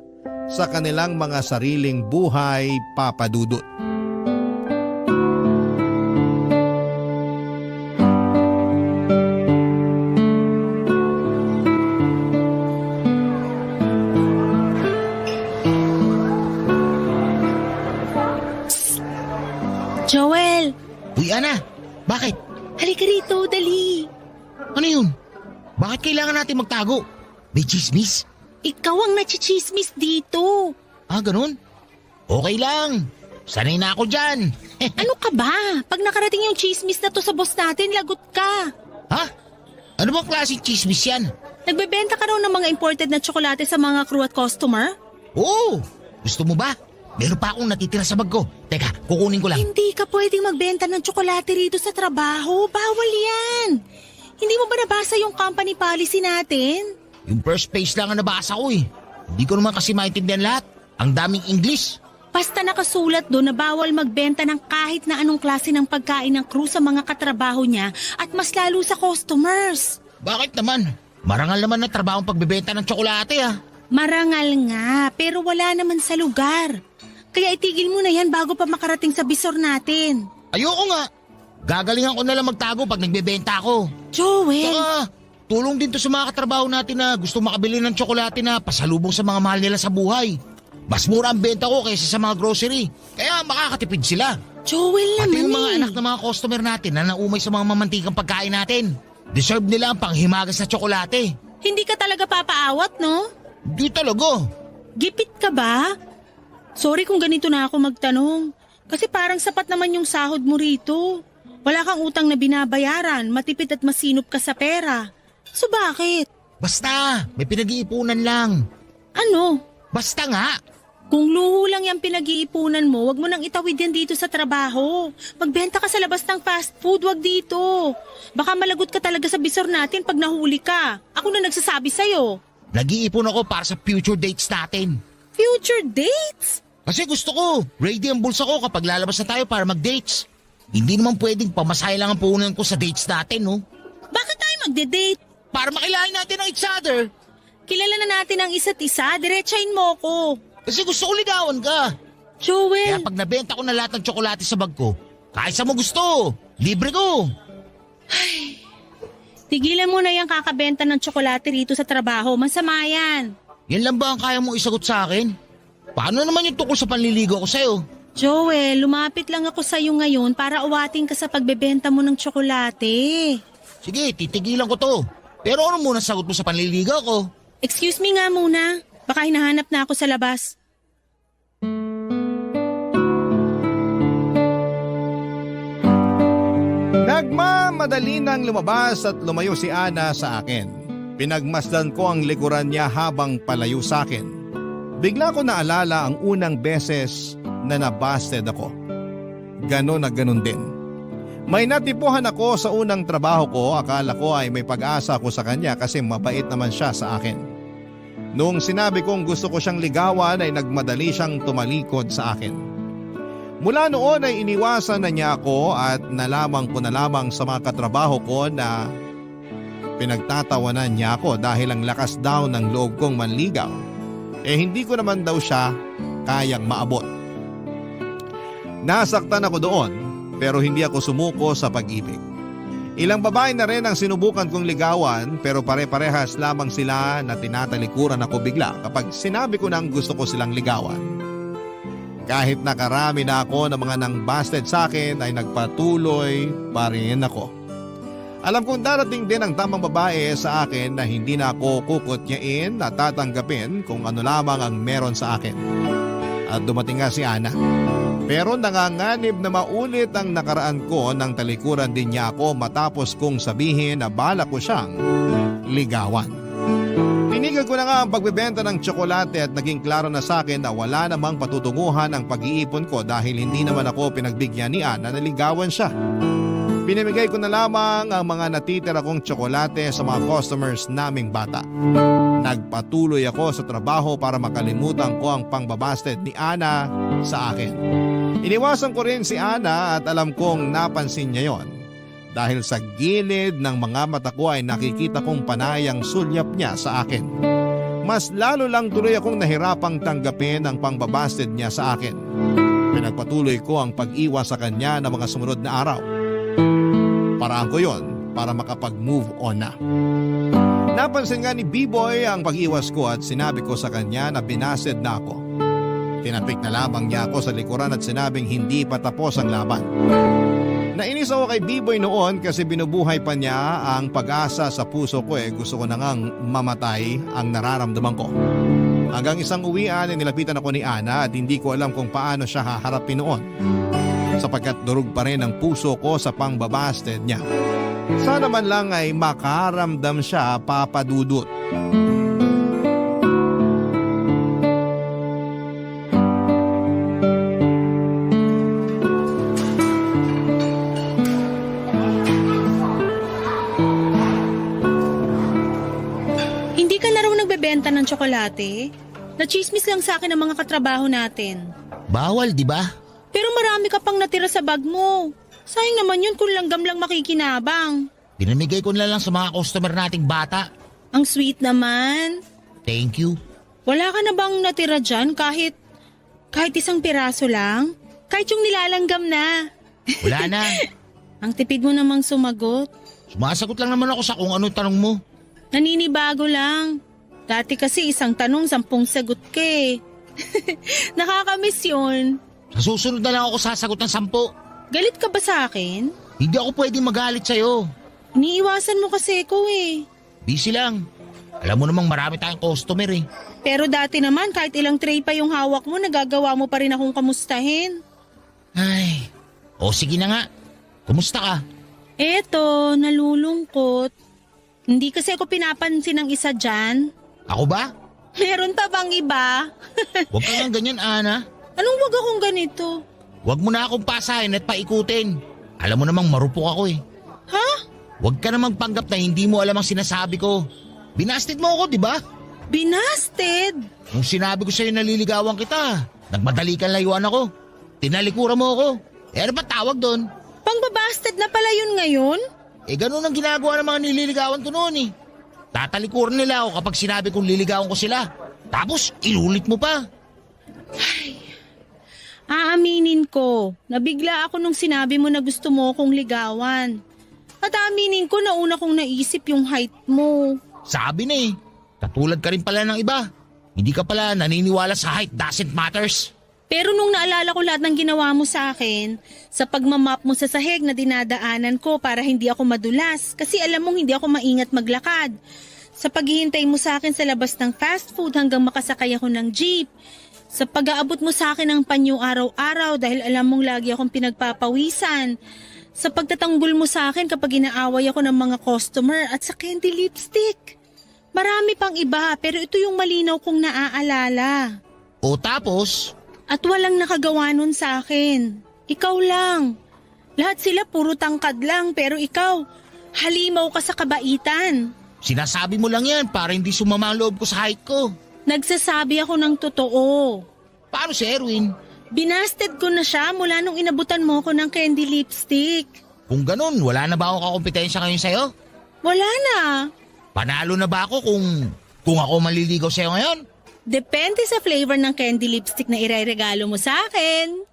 sa kanilang mga sariling buhay, Papa Dudut. Joel, Uy, Ana, bakit? halika rito, dali. Ano yun? Bakit kailangan natin magtago? May chismis? Ikaw ang nachichismis dito. Ah, ganun? Okay lang. Sanay na ako dyan. Ano ka ba? Pag nakarating yung chismis na to sa boss natin, lagot ka. Ha? Ano bang klaseng chismis yan? Nagbebenta ka raw ng mga imported na tsokolate sa mga crew at customer? Oo! Gusto mo ba? Meron pa akong natitira sa bag ko. Teka, kukunin ko lang. Hindi ka pwedeng magbenta ng tsokolate rito sa trabaho. Bawal yan. Hindi mo ba nabasa yung company policy natin? Yung first page lang ang nabasa ko eh. Hindi ko naman kasi maintindihan lahat. Ang daming English. Basta nakasulat doon na bawal magbenta ng kahit na anong klase ng pagkain ng crew sa mga katrabaho niya at mas lalo sa customers. Bakit naman? Marangal naman na trabaho ang pagbebenta ng tsokolate ah. Marangal nga, pero wala naman sa lugar. Kaya itigil mo na yan bago pa makarating sa bisor natin. Ayoko nga. Gagalingan ko na lang magtago pag nagbebenta ako. Joel! Saka, tulong din to sa mga katrabaho natin na gusto makabili ng tsokolate na pasalubong sa mga mahal nila sa buhay. Mas mura ang benta ko kaysa sa mga grocery. Kaya makakatipid sila. Joel Pati naman yung mga eh. anak ng mga customer natin na naumay sa mga mamantikang pagkain natin. Deserve nila ang panghimagas sa tsokolate. Hindi ka talaga papaawat, no? Di talaga. Gipit ka ba? Sorry kung ganito na ako magtanong. Kasi parang sapat naman yung sahod mo rito. Wala kang utang na binabayaran, matipid at masinop ka sa pera. So bakit? Basta, may pinag-iipunan lang. Ano? Basta nga. Kung luho lang yung pinag-iipunan mo, wag mo nang itawid yan dito sa trabaho. Magbenta ka sa labas ng fast food, wag dito. Baka malagot ka talaga sa bisor natin pag nahuli ka. Ako na nagsasabi sa'yo. Nag-iipon ako para sa future dates natin. Future dates? Kasi gusto ko, ready ang bulsa ko kapag lalabas na tayo para mag-dates. Hindi naman pwedeng pamasahe lang ang puhunan ko sa dates natin, no? Bakit tayo magde-date? Para makilain natin ang each other. Kilala na natin ang isa't isa, diretsahin mo ko. Kasi gusto ko ligawan ka. Joel, Kaya pag nabenta ko na lahat ng tsokolate sa bag ko, kahit sa mo gusto, libre ko. tigilan mo na yung kakabenta ng tsokolate rito sa trabaho. Masama yan. Yan lang ba ang kaya mong isagot sa akin? Paano naman yung tungkol sa panliligaw ko sa'yo? Joel, lumapit lang ako sa'yo ngayon para uwating ka sa pagbebenta mo ng tsokolate. Sige, titigilan ko to. Pero ano muna sagot mo sa panliligaw ko? Excuse me nga muna. Baka hinahanap na ako sa labas. Nagmamadali nang lumabas at lumayo si Ana sa akin. Pinagmasdan ko ang likuran niya habang palayo sa akin. Bigla ko naalala ang unang beses na nabasted ako. Ganon na ganon din. May natipuhan ako sa unang trabaho ko, akala ko ay may pag-asa ako sa kanya kasi mabait naman siya sa akin. Noong sinabi kong gusto ko siyang ligawan ay nagmadali siyang tumalikod sa akin. Mula noon ay iniwasan na niya ako at nalaman ko na lamang sa mga katrabaho ko na pinagtatawanan niya ako dahil ang lakas daw ng loob kong manligaw. Hindi ko naman daw siya kayang maabot. Nasaktan ako doon pero hindi ako sumuko sa pag-ibig. Ilang babae na rin ang sinubukan kong ligawan pero pare-parehas lamang sila na tinatalikuran ako bigla kapag sinabi ko nang gusto ko silang ligawan. Kahit nakarami na ako ng mga nang busted sa akin ay nagpatuloy pa rin ako. Alam kong darating din ang tamang babae sa akin na hindi na ako kukutyain at tatanggapin kung ano lamang ang meron sa akin. At dumating nga si Ana. Pero nanganganib na maulit ang nakaraan ko nang talikuran din niya ako matapos kong sabihin na bala ko siyang ligawan. Tinigil ko na nga ang pagbebenta ng tsokolate at naging klaro na sa akin na wala namang patutunguhan ang pag-iipon ko dahil hindi naman ako pinagbigyan ni Ana na ligawan siya. Pinamigay ko na lamang ang mga natitira kong tsokolate sa mga customers naming bata. Nagpatuloy ako sa trabaho para makalimutan ko ang pangbabasted ni Ana sa akin. Iniwasan ko rin si Ana at alam kong napansin niya yon. Dahil sa gilid ng mga mata ko ay nakikita kong panayang sulyap niya sa akin. Mas lalo lang tuloy akong nahirapang tanggapin ang pangbabasted niya sa akin. Pinagpatuloy ko ang pag-iwas sa kanya ng mga sumunod na araw. Paraan ko yon para makapag-move on na. Napansin nga ni B-Boy ang pag-iwas ko at sinabi ko sa kanya na binasted na ako. Tinapik na lamang niya ako sa likuran at sinabing hindi pa tapos ang laban. Nainis ako kay B-Boy noon kasi binubuhay pa niya ang pag-asa sa puso ko gusto ko na ngang mamatay ang nararamdaman ko. Hanggang isang uwian nilapitan ako ni Ana at hindi ko alam kung paano siya haharapin noon. Sapagkat durog pa rin ang puso ko sa pangbabasted niya. Sana man lang ay makaramdam siya, Papa Dudut. Hindi ka na raw nagbebenta ng tsokolate? Nachismis lang sa akin ang mga katrabaho natin. Bawal, di ba? Pero marami ka pang natira sa bag mo. Sayang naman yun kung langgam lang makikinabang. Pinamigay ko na lang sa mga customer nating bata. Ang sweet naman. Thank you. Wala ka na bang natira dyan kahit isang piraso lang? Kahit yung nilalanggam na. Wala na. Ang tipid mo namang sumagot. Sumasagot lang naman ako sa kung ano tanong mo. Naninibago lang. Dati kasi isang tanong, 10 sagot ka eh. Nakakamiss yun. Sa susunod na lang ako sasagot ng 10. Galit ka ba sa akin? Hindi ako pwedeng magalit sa'yo. Iniiwasan mo kasi ko eh. Busy lang. Alam mo namang marami tayong customer eh. Pero dati naman kahit ilang tray pa yung hawak mo, nagagawa mo pa rin akong kamustahin. Ay, o sige na nga. Kumusta ka? Eto, nalulungkot. Hindi kasi ako pinapansin ng isa dyan. Ako ba? Meron pa bang iba? Huwag ka nga ganyan, Ana. Anong wag akong ganito? Huwag mo na akong pasahin at paikutin. Alam mo namang marupok ako eh. Ha? Huwag ka namang panggap na hindi mo alam ang sinasabi ko. Binasted mo ako, di ba? Binasted? Nung sinabi ko sa'yo naliligawan kita, nagmadali kang layuan ako. Tinalikura mo ako. Eh ano ba tawag doon? Pangbabasted na pala yun ngayon? Eh ganun ang ginagawa ng mga nililigawan ko noon eh. Tatalikuran nila ako kapag sinabi kong liligawan ko sila. Tapos inulit mo pa. Aaminin ko, nabigla ako nung sinabi mo na gusto mo akong ligawan. At aaminin ko na una kong naisip yung height mo. Sabi na eh, katulad ka rin pala ng iba. Hindi ka pala naniniwala sa height doesn't matters. Pero nung naalala ko lahat ng ginawa mo sa akin, sa pagmamap mo sa sahig na dinadaanan ko para hindi ako madulas, kasi alam mong hindi ako maingat maglakad. Sa paghihintay mo sa akin sa labas ng fast food hanggang makasakay ako ng jeep. Sa pag-aabot mo sa akin ng panyo araw-araw dahil alam mong lagi akong pinagpapawisan. Sa pagtatanggol mo sa akin kapag inaaway ako ng mga customer at sa candy lipstick. Marami pang iba pero ito yung malinaw kong naaalala. O tapos, At walang nakagawa nun sa akin. Ikaw lang. Lahat sila puro tangkad lang pero ikaw, halimaw ka sa kabaitan. sinasabi mo lang yan para hindi sumama ang loob ko sa height ko. Nagsasabi ako ng totoo. Paano si Erwin? Binasted ko na siya mula nung inabutan mo ko ng candy lipstick. Kung ganun, wala na ba akong kakompetensya ngayon sa'yo? Wala na. Panalo na ba ako kung ako maliligaw sa'yo ngayon? Depende sa flavor ng candy lipstick na ireregalo mo sa akin.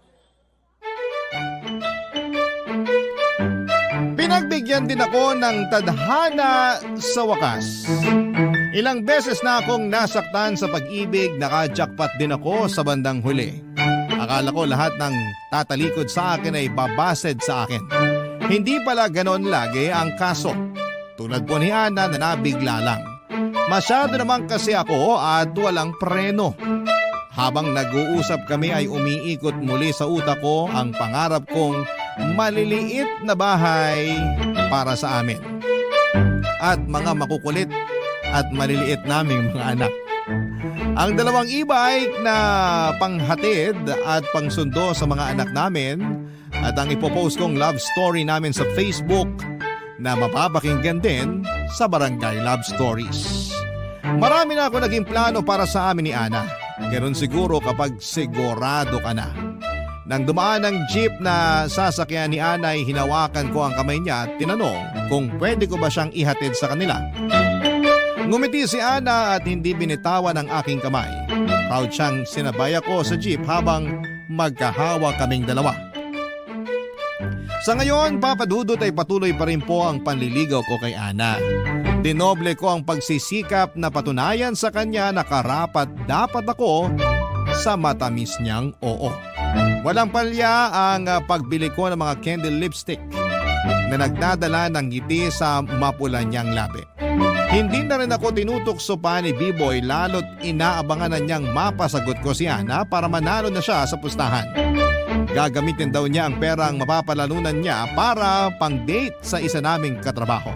Pinagbigyan din ako ng tadhana sa wakas. Ilang beses na akong nasaktan sa pag-ibig, naka-jackpot din ako sa bandang huli. Akala ko lahat ng tatalikod sa akin ay babased sa akin. Hindi pala ganon lagi ang kaso. Tulad po ni Ana na nabigla lang. Masyado naman kasi ako at walang preno. Habang nag-uusap kami ay umiikot muli sa utak ko ang pangarap kong maliliit na bahay para sa amin. At mga makukulit at maliliit naming mga anak. Ang dalawang e-bike na panghatid at pangsundo sa mga anak namin at ang ipopost kong love story namin sa Facebook na mapapakinggan din sa Barangay Love Stories. Marami na ako naging plano para sa amin ni Ana. Ganon siguro kapag sigurado ka na. Nang dumaan ang jeep na sasakyan ni Ana ay hinawakan ko ang kamay niya at tinanong kung pwede ko ba siyang ihatid sa kanila. Ngumiti si Ana at hindi binitawan ang aking kamay. Proud siyang sinabay ako sa jeep habang magkahawa kaming dalawa. Sa ngayon, Papa Dudut ay patuloy pa rin po ang panliligaw ko kay Ana. Dinoble ko ang pagsisikap na patunayan sa kanya na karapat dapat ako sa matamis niyang oo. Walang palya ang pagbili ko ng mga candle lipstick na nagdadala ng ngiti sa mapula niyang labi. Hindi na rin ako tinutukso pa ni B-Boy lalo't inaabangan na niyang mapasagot ko si Ana para manalo na siya sa pustahan. Gagamitin daw niya ang perang mapapalalunan niya para pang-date sa isa naming katrabaho.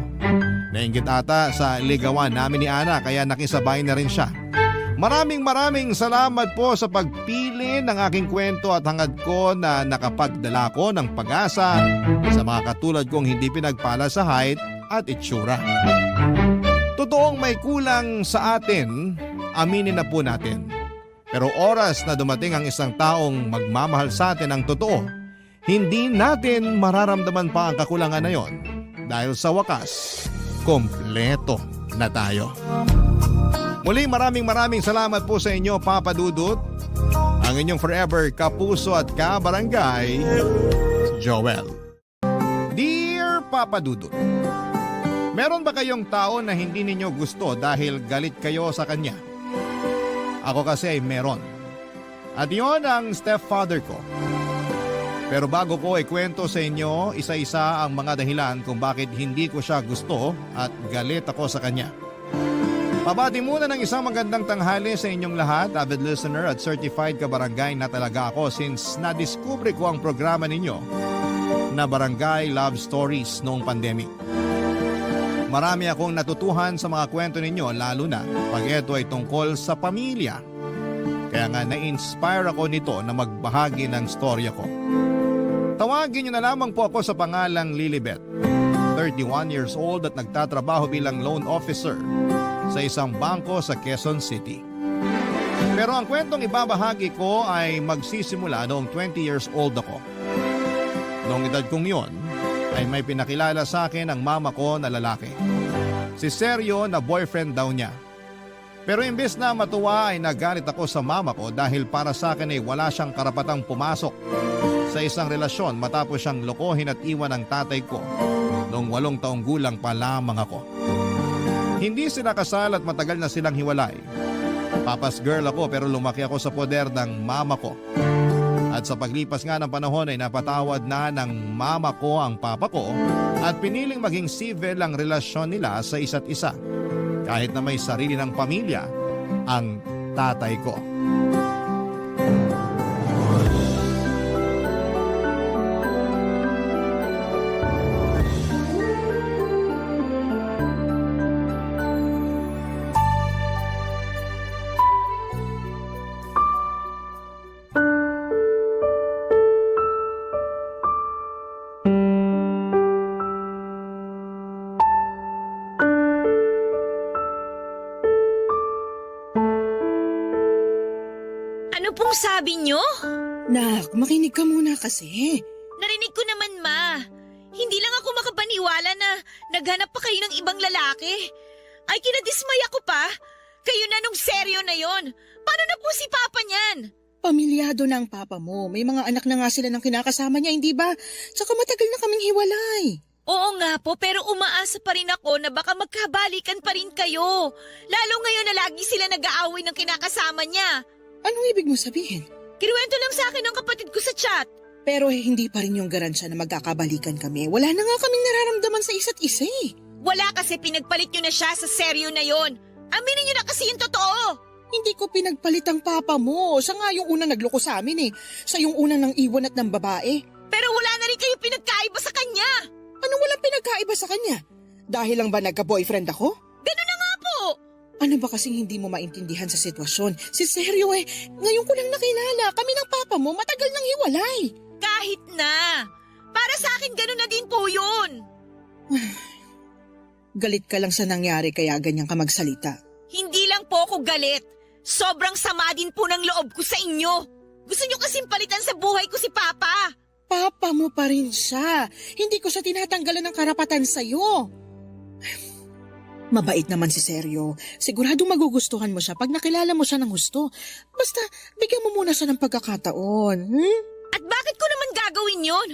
Nainggit ata sa ligawan namin ni Ana kaya nakisabay na rin siya. Maraming salamat po sa pagpili ng aking kwento at hangad ko na nakapagdala ko ng pag-asa sa mga katulad kong hindi pinagpala sa height at itsura. Totoong may kulang sa atin, aminin na po natin. Pero oras na dumating ang isang taong magmamahal sa atin ng totoo, hindi natin mararamdaman pa ang kakulangan na yon dahil sa wakas, kompleto na tayo. Muli maraming salamat po sa inyo, Papa Dudut, ang inyong forever kapuso at kabarangay, Joel. Dear Papa Dudut, meron ba kayong tao na hindi ninyo gusto dahil galit kayo sa kanya? Ako kasi ay meron. At yon ang stepfather ko. Pero bago ko ikwento sa inyo isa-isa ang mga dahilan kung bakit hindi ko siya gusto at galit ako sa kanya. Pabati muna ng isang magandang tanghali sa inyong lahat, avid listener at certified kabarangay na talaga ako since nadiskubre ko ang programa ninyo na Barangay Love Stories noong pandemic. Marami akong natutuhan sa mga kwento ninyo lalo na pag ito ay tungkol sa pamilya. Kaya nga na-inspire ako nito na magbahagi ng storya ko. Tawagin niyo na lamang po ako sa pangalang Lilibet, 31 years old at nagtatrabaho bilang loan officer sa isang bangko sa Quezon City. Pero ang kwentong ibabahagi ko ay magsisimula noong 20 years old ako. Noong edad kong yon, ay may pinakilala sa akin ang mama ko na lalaki. Si Sergio na boyfriend daw niya. Pero imbes na matuwa ay nagalit ako sa mama ko dahil para sa akin ay wala siyang karapatang pumasok sa isang relasyon matapos siyang lokohin at iwan ng tatay ko noong 8 taong gulang pa lamang ako. Hindi sila kasal at matagal na silang hiwalay. Papa's girl ako pero lumaki ako sa poder ng mama ko. At sa paglipas nga ng panahon ay napatawad na ng mama ko ang papa ko at piniling maging civil ang relasyon nila sa isa't isa. Kahit na may sarili ng pamilya ang tatay ko. Ano pong sabi nyo? Nak, makinig ka muna kasi. Narinig ko naman, Ma. Hindi lang ako makapaniwala na naghanap pa kayo ng ibang lalaki. Ay, kinadismay ako pa. Kayo na nung seryo na yon. Paano na po si Papa niyan? Pamilyado na ang papa mo. May mga anak na nga sila ng kinakasama niya, hindi ba? Tsaka matagal na kaming hiwalay. Oo nga po, pero umaasa pa rin ako na baka magkabalikan pa rin kayo. Lalo ngayon na lagi sila nag-aaway ng kinakasama niya. Anong ibig mo sabihin? Kinuwento lang sa akin ng kapatid ko sa chat. Pero hindi pa rin yung garansya na magkakabalikan kami. Wala na nga kaming nararamdaman sa isa't isa eh. Wala kasi pinagpalit nyo na siya sa seryo na yon. Aminin nyo na kasi yung totoo. Hindi ko pinagpalit ang papa mo. Siya nga yung unang nagloko sa amin eh. Siya yung unang nang iwan at ng babae. Pero wala na rin kayo pinagkaiba sa kanya. Anong walang pinagkaiba sa kanya? Dahil lang ba nagka-boyfriend ako? Ganun na nga po. Ano ba kasing hindi mo maintindihan sa sitwasyon? Si Sergio eh, ngayon ko lang nakilala. Kami ng papa mo matagal nang hiwalay. Kahit na. Para sa akin ganun na din po yun. Galit ka lang sa nangyari kaya ganyan ka magsalita. Hindi lang po ako galit. Sobrang sama din po ng loob ko sa inyo. Gusto nyo kasing palitan sa buhay ko si Papa. Papa mo pa rin siya. Hindi ko siya tinatanggalan ng karapatan sa'yo. Mabait naman si Sergio. Siguradong magugustuhan mo siya pag nakilala mo siya ng gusto. Basta, bigyan mo muna siya ng pagkakataon. At bakit ko naman gagawin yun?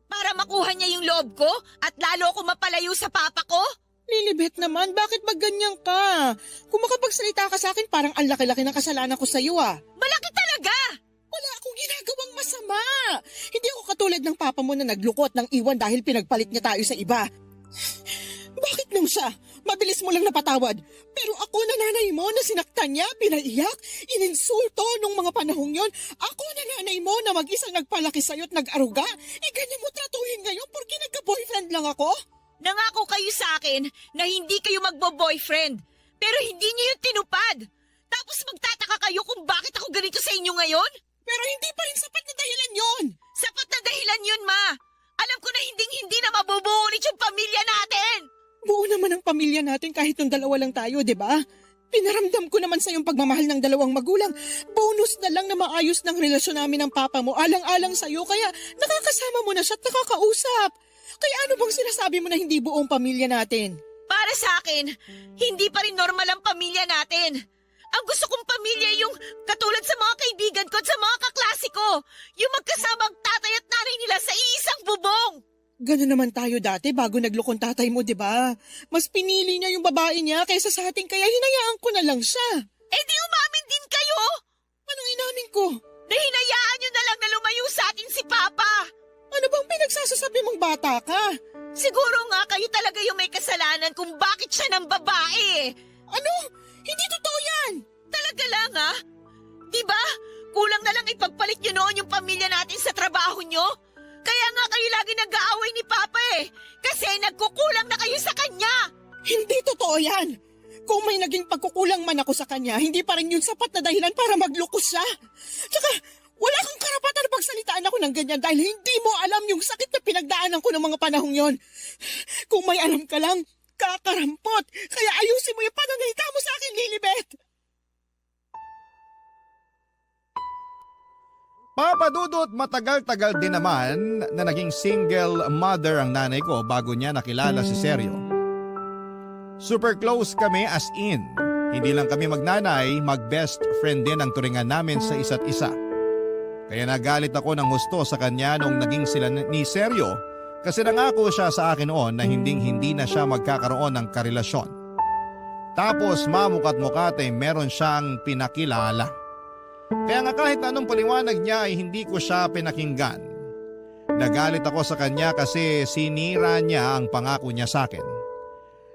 Para makuha niya yung loob ko at lalo ako mapalayo sa Papa ko? Lilibet naman, bakit magganyan ka? Kung makapagsalita ka sa akin, parang ang laki-laki ng kasalanan ko sa'yo ah. Malaki talaga! talaga! Wala akong ginagawang masama. Hindi ako katulad ng papa mo na naglukot ng iwan dahil pinagpalit niya tayo sa iba. Bakit nang siya? Mabilis mo lang napatawad. Pero ako na nanay mo na sinaktan niya, pinaiyak, ininsulto nung mga panahong yon. Ako na nanay mo na mag-isang nagpalaki sa'yo at nag-aruga. Ganyan mo tratuhin ngayon porque nagka-boyfriend lang ako? Nangako kayo sa akin na hindi kayo magbo-boyfriend. Pero hindi niyo yun tinupad. Tapos magtataka kayo kung bakit ako ganito sa inyo ngayon? Pero hindi pa rin sapat na dahilan yon. Sapat na dahilan yun, Ma. Alam ko na hindi na mabubuo ulit yung pamilya natin. Buo naman ang pamilya natin kahit nung dalawa lang tayo, di ba? Pinaramdam ko naman sa yung pagmamahal ng dalawang magulang. Bonus na lang na maayos ng relasyon namin ng papa mo. Alang-alang sa'yo, kaya nakakasama mo na siya at nakakausap. Kaya ano bang sinasabi mo na hindi buong pamilya natin? Para sa akin, hindi pa rin normal ang pamilya natin. Ang gusto kong pamilya yung katulad sa mga kaibigan ko at sa mga kaklase ko. Yung magkasamang tatay at nanay nila sa iisang bubong. Gano'n naman tayo dati bago naglukong tatay mo, di ba? Mas pinili niya yung babae niya kaysa sa atin kaya hinayaan ko na lang siya. Eh di umamin din kayo. Anong inamin ko? Na hinayaan nyo na lang na lumayo sa atin si Papa. Ano bang pinagsasasabi mong bata ka? Siguro nga kayo talaga yung may kasalanan kung bakit siya ng babae. Ano? Hindi totoo yan! Talaga lang ha? Diba? Kulang na lang ipagpalit nyo noon yung pamilya natin sa trabaho nyo. Kaya nga kayo lagi nag-aaway ni Papa eh. Kasi nagkukulang na kayo sa kanya. Hindi totoo yan! Kung may naging pagkukulang man ako sa kanya, hindi pa rin yun sapat na dahilan para maglukos siya. Tsaka, wala kang karapatan na pagsalitaan ako ng ganyan dahil hindi mo alam yung sakit na pinagdaanan ko ng mga panahong yon. Kung may alam ka lang, kakarampot. Kaya ayusin mo yung pananalita mo sa akin, Lilibet. Papa Dudut, matagal-tagal din naman na naging single mother ang nanay ko bago niya nakilala si Seryo. Super close kami as in. Hindi lang kami magnanay, mag-best friend din ang turingan namin sa isa't isa. Kaya nagalit ako ng gusto sa kanya nung naging sila ni Seryo kasi nangako siya sa akin noon na hindi na siya magkakaroon ng karelasyon. Tapos mamukat-mukat ay meron siyang pinakilala. Kaya nga kahit anong paliwanag niya ay hindi ko siya pinakinggan. Nagalit ako sa kanya kasi sinira niya ang pangako niya sa akin.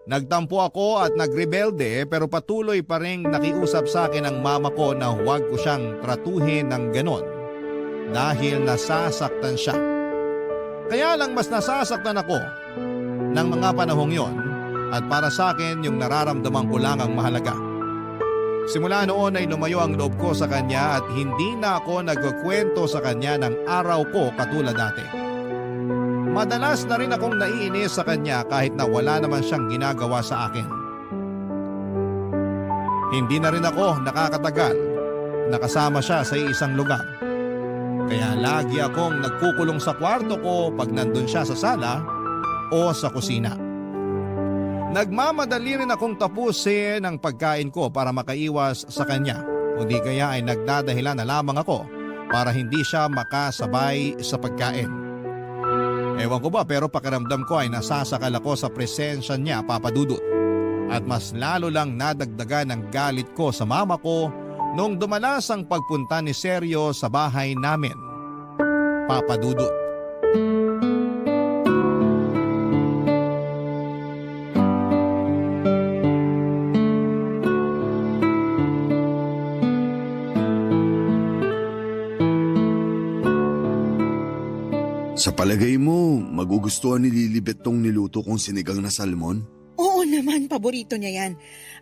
Nagtampo ako at nagrebelde pero patuloy pa rin nakiusap sa akin ang mama ko na huwag ko siyang tratuhin ng ganon dahil nasasaktan siya. Kaya lang mas nasasaktan ako ng mga panahong yon at para sa akin yung nararamdaman ko lang ang mahalaga. Simula noon ay lumayo ang loob ko sa kanya at hindi na ako nagkukwento sa kanya ng araw ko katulad dati. Madalas na rin akong naiinis sa kanya kahit na wala naman siyang ginagawa sa akin. Hindi na rin ako nakakatagal nakasama siya sa isang lugar. Kaya lagi akong nagkukulong sa kwarto ko pag nandun siya sa sala o sa kusina. Nagmamadali rin akong tapusin ang pagkain ko para makaiwas sa kanya. Kundi kaya ay nagdadahilan na lamang ako para hindi siya makasabay sa pagkain. Ewan ko ba pero pakiramdam ko ay nasasakal ako sa presensya niya, Papa Dudut. At mas lalo lang nadagdagan ang galit ko sa mama ko nung dumanas ang pagpunta ni Seryo sa bahay namin, Papa Dudut. Sa palagay mo, magugustuhan ni Lilibet tong niluto kong sinigang na salmon? Oo naman, paborito niya yan.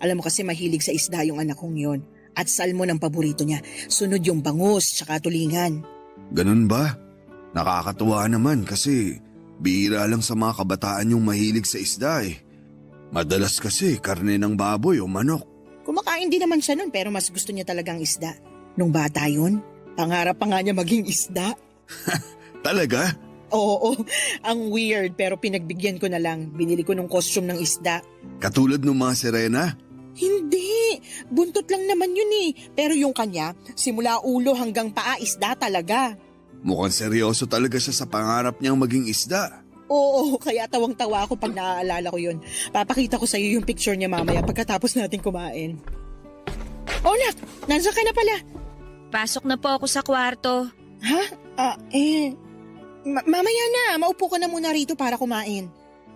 Alam mo kasi mahilig sa isda yung anak kong yon. At salmon ang paborito niya. Sunod yung bangus, tsaka tulingan. Ganun ba? Nakakatuwa naman kasi bihira lang sa mga kabataan yung mahilig sa isda eh. Madalas kasi karne ng baboy o manok. Kumakain din naman siya nun pero mas gusto niya talagang isda. Nung bata yun, pangarap pa nga niya maging isda. Talaga? Oo, ang weird pero pinagbigyan ko na lang. Binili ko ng costume ng isda. Katulad ng mga sirena? Hindi, buntot lang naman yun eh. Pero yung kanya, simula ulo hanggang paa isda talaga. Mukhang seryoso talaga siya sa pangarap niyang maging isda. Oo, kaya tawang-tawa ako pag naaalala ko yun. Papakita ko sa iyo yung picture niya mamaya pagkatapos natin kumain. Oh, nak, nandiyan ka na pala. Pasok na po ako sa kwarto. Ha? Mamaya na, maupo ka na muna rito para kumain.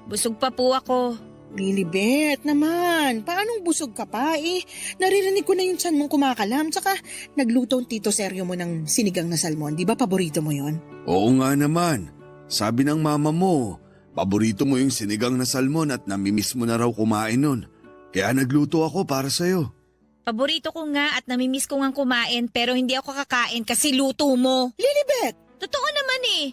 Busog pa po ako. Lilibet naman, paanong busog ka pa naririnig ko na yung tiyan mong kumakalam, tsaka nagluto ang Tito Sergio mo ng sinigang na salmon, di ba paborito mo yon? Oo nga naman. Sabi ng mama mo, paborito mo yung sinigang na salmon at namimiss mo na raw kumain nun. Kaya nagluto ako para sa'yo. Paborito ko nga at namimiss ko nga kumain pero hindi ako kakain kasi luto mo. Lilibet! Totoo naman eh.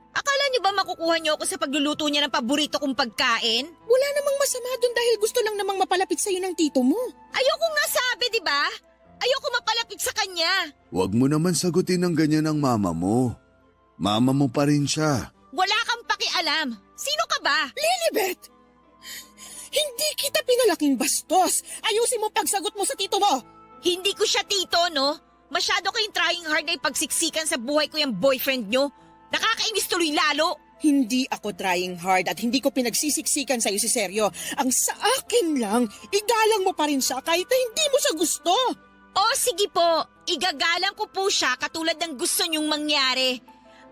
Akala niyo ba makukuha niyo ako sa pagluluto niya ng paborito kong pagkain? Wala namang masama dun dahil gusto lang namang mapalapit sa'yo ng tito mo. Ayoko nga sabi, di ba? Ayoko mapalapit sa kanya. Huwag mo naman sagutin ng ganyan ang mama mo. Mama mo pa rin siya. Wala kang pakialam. Sino ka ba? Lilibet! Hindi kita pinalaking bastos. Ayusin mo pagsagot mo sa tito mo. Hindi ko siya tito, no? Masyado kayong trying hard na ipagsiksikan sa buhay ko yung boyfriend nyo. Nakakainis tuloy lalo. Hindi ako trying hard at hindi ko pinagsisiksikan sa'yo si Sergio. Ang sa akin lang, igalang mo pa rin siya kahit na hindi mo siya gusto. O sige po, igagalang ko po siya katulad ng gusto nyong mangyari.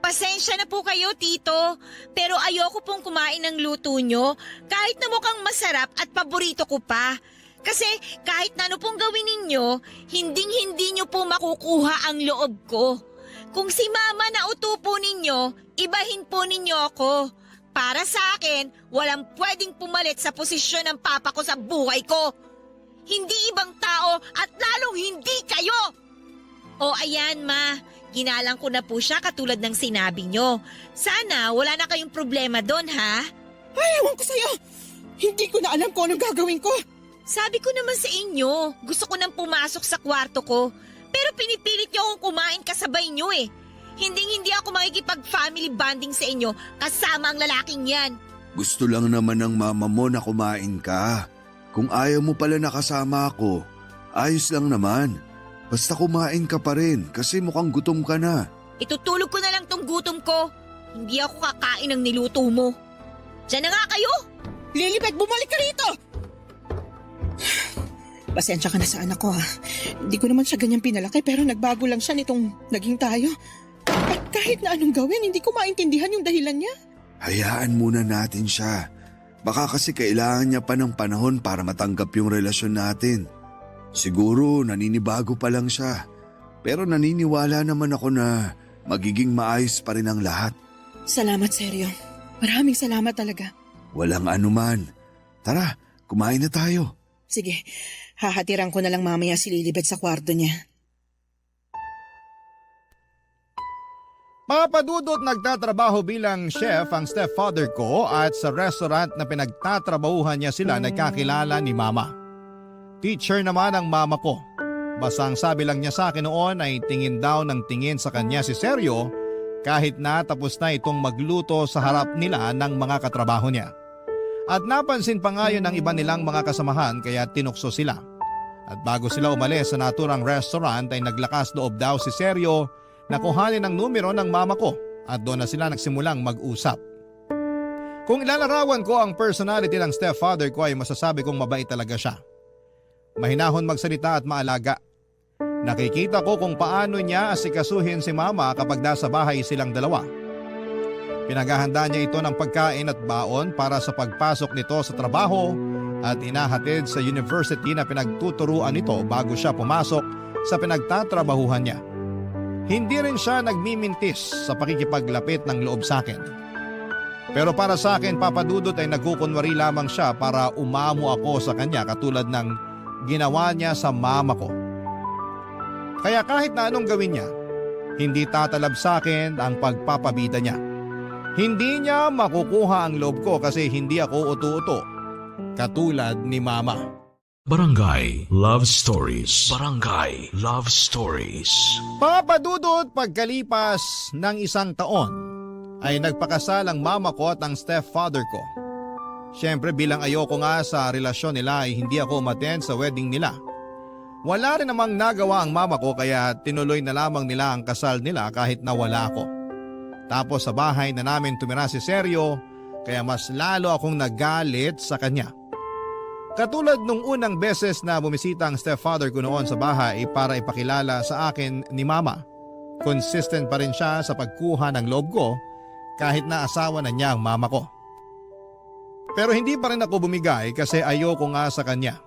Pasensya na po kayo, tito. Pero ayoko pong kumain ng luto nyo kahit na mukhang masarap at paborito ko pa. Kasi kahit na ano pong gawin ninyo, hinding-hindi nyo po makukuha ang loob ko. Kung si mama na uto po ninyo, ibahin po ninyo ako. Para sa akin, walang pwedeng pumalit sa posisyon ng papa ko sa buhay ko. Hindi ibang tao at lalong hindi kayo. O ayan ma, ginalang ko na po siya katulad ng sinabi nyo. Sana wala na kayong problema doon ha? Ay, ewan ko sa'yo. Hindi ko na alam kung anong gagawin ko. Sabi ko naman sa inyo, gusto ko nang pumasok sa kwarto ko. Pero pinipilit niyo akong kumain kasabay niyo eh. Hindi ako makikipag-family bonding sa inyo kasama ang lalaking yan. Gusto lang naman ng mama mo na kumain ka. Kung ayaw mo pala nakasama ako, ayos lang naman. Basta kumain ka pa rin kasi mukhang gutom ka na. Itutulog ko na lang tong gutom ko. Hindi ako kakain ng niluto mo. Diyan na nga kayo! Lilibet, bumalik ka rito! Pasensya ka na sa anak ko ha. Hindi ko naman siya ganyan pinalaki pero nagbago lang siya nitong naging tayo. At kahit na anong gawin, hindi ko maintindihan yung dahilan niya. Hayaan muna natin siya. Baka kasi kailangan niya pa ng panahon para matanggap yung relasyon natin. Siguro naninibago pa lang siya. Pero naniniwala naman ako na magiging maayos pa rin ang lahat. Salamat, Sergio. Maraming salamat talaga. Walang anuman. Tara, kumain na tayo. Sige, hahatiran ko na lang mamaya si Lilibet sa kwarto niya. Papadudot nagtatrabaho bilang chef ang stepfather ko at sa restaurant na pinagtatrabahuhan niya sila nagkakilala ni mama. Teacher naman ang mama ko. Basta ang sabi lang niya sa akin noon ay tingin daw ng tingin sa kanya si Sergio kahit na tapos na itong magluto sa harap nila ng mga katrabaho niya. At napansin pa nga yun ng iba nilang mga kasamahan kaya tinukso sila. At bago sila umalis sa naturang restaurant ay naglakas loob daw si Sergio na kuhanin ang numero ng mama ko at doon na sila nagsimulang mag-usap. Kung ilalarawan ko ang personality ng stepfather ko ay masasabi kong mabait talaga siya. Mahinahon magsalita at maalaga. Nakikita ko kung paano niya asikasuhin si mama kapag nasa bahay silang dalawa. Pinaghahanda niya ito ng pagkain at baon para sa pagpasok nito sa trabaho at inahatid sa university na pinagtuturuan nito bago siya pumasok sa pinagtatrabahuhan niya. Hindi rin siya nagmimintis sa pakikipaglapit ng loob sa akin. Pero para sa akin, papadudot ay nagkukunwari lamang siya para umamo ako sa kanya katulad ng ginawa niya sa mama ko. Kaya kahit na anong gawin niya, hindi tatalab sa akin ang pagpapabida niya. Hindi niya makukuha ang loob ko kasi hindi ako utu-uto, katulad ni mama. Barangay Love Stories. Barangay Love Stories. Papadudot pagkalipas ng 1 taon ay nagpakasal ang mama ko at ang stepfather ko. Siyempre bilang ayoko nga sa relasyon nila ay hindi ako umattend sa wedding nila. Wala rin namang nagawa ang mama ko kaya tinuloy na lamang nila ang kasal nila kahit na wala ako. Tapos sa bahay na namin tumira si Sergio kaya mas lalo akong nagalit sa kanya. Katulad nung unang beses na bumisita ang stepfather ko noon sa bahay para ipakilala sa akin ni Mama, consistent pa rin siya sa pagkuha ng loob ko kahit na asawa na niya ang mama ko. Pero hindi pa rin ako bumigay kasi ayoko nga sa kanya.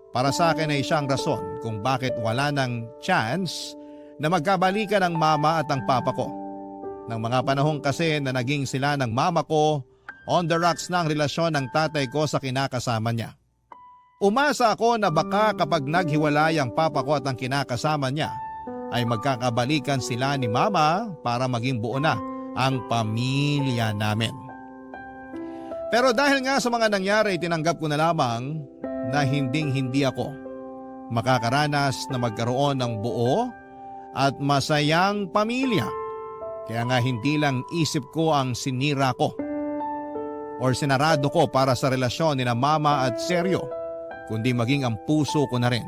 Para sa akin ay siyang rason kung bakit wala nang chance na magkabalikan ang mama at ang papa ko. Nang mga panahon kasi na naging sila ng mama ko, on the rocks na ang relasyon ng tatay ko sa kinakasama niya. Umasa ako na baka kapag naghiwalay ang papa ko at ang kinakasama niya, ay magkakabalikan sila ni mama para maging buo na ang pamilya namin. Pero dahil nga sa mga nangyari, tinanggap ko na lamang na hindi ako makakaranas na magkaroon ng buo at masayang pamilya. Kaya nga hindi lang isip ko ang sinira ko or sinarado ko para sa relasyon ni na mama at Seryo, kundi maging ang puso ko na rin.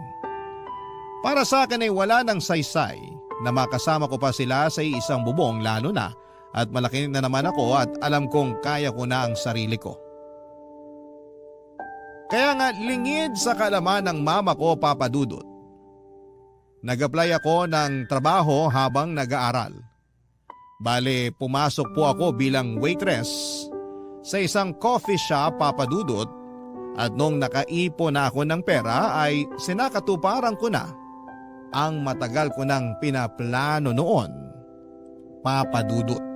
Para sa akin ay wala nang saysay na makasama ko pa sila sa isang bubong, lalo na at malaki na naman ako at alam kong kaya ko na ang sarili ko. Kaya nga lingid sa kalaman ng mama ko, Papa Dudut, nag-apply ako ng trabaho habang nag-aaral. Bale, pumasok po ako bilang waitress sa isang coffee shop, Papa Dudut, at nung nakaipon na ako ng pera ay sinakatuparan ko na ang matagal ko nang pinaplano noon, Papa Dudut.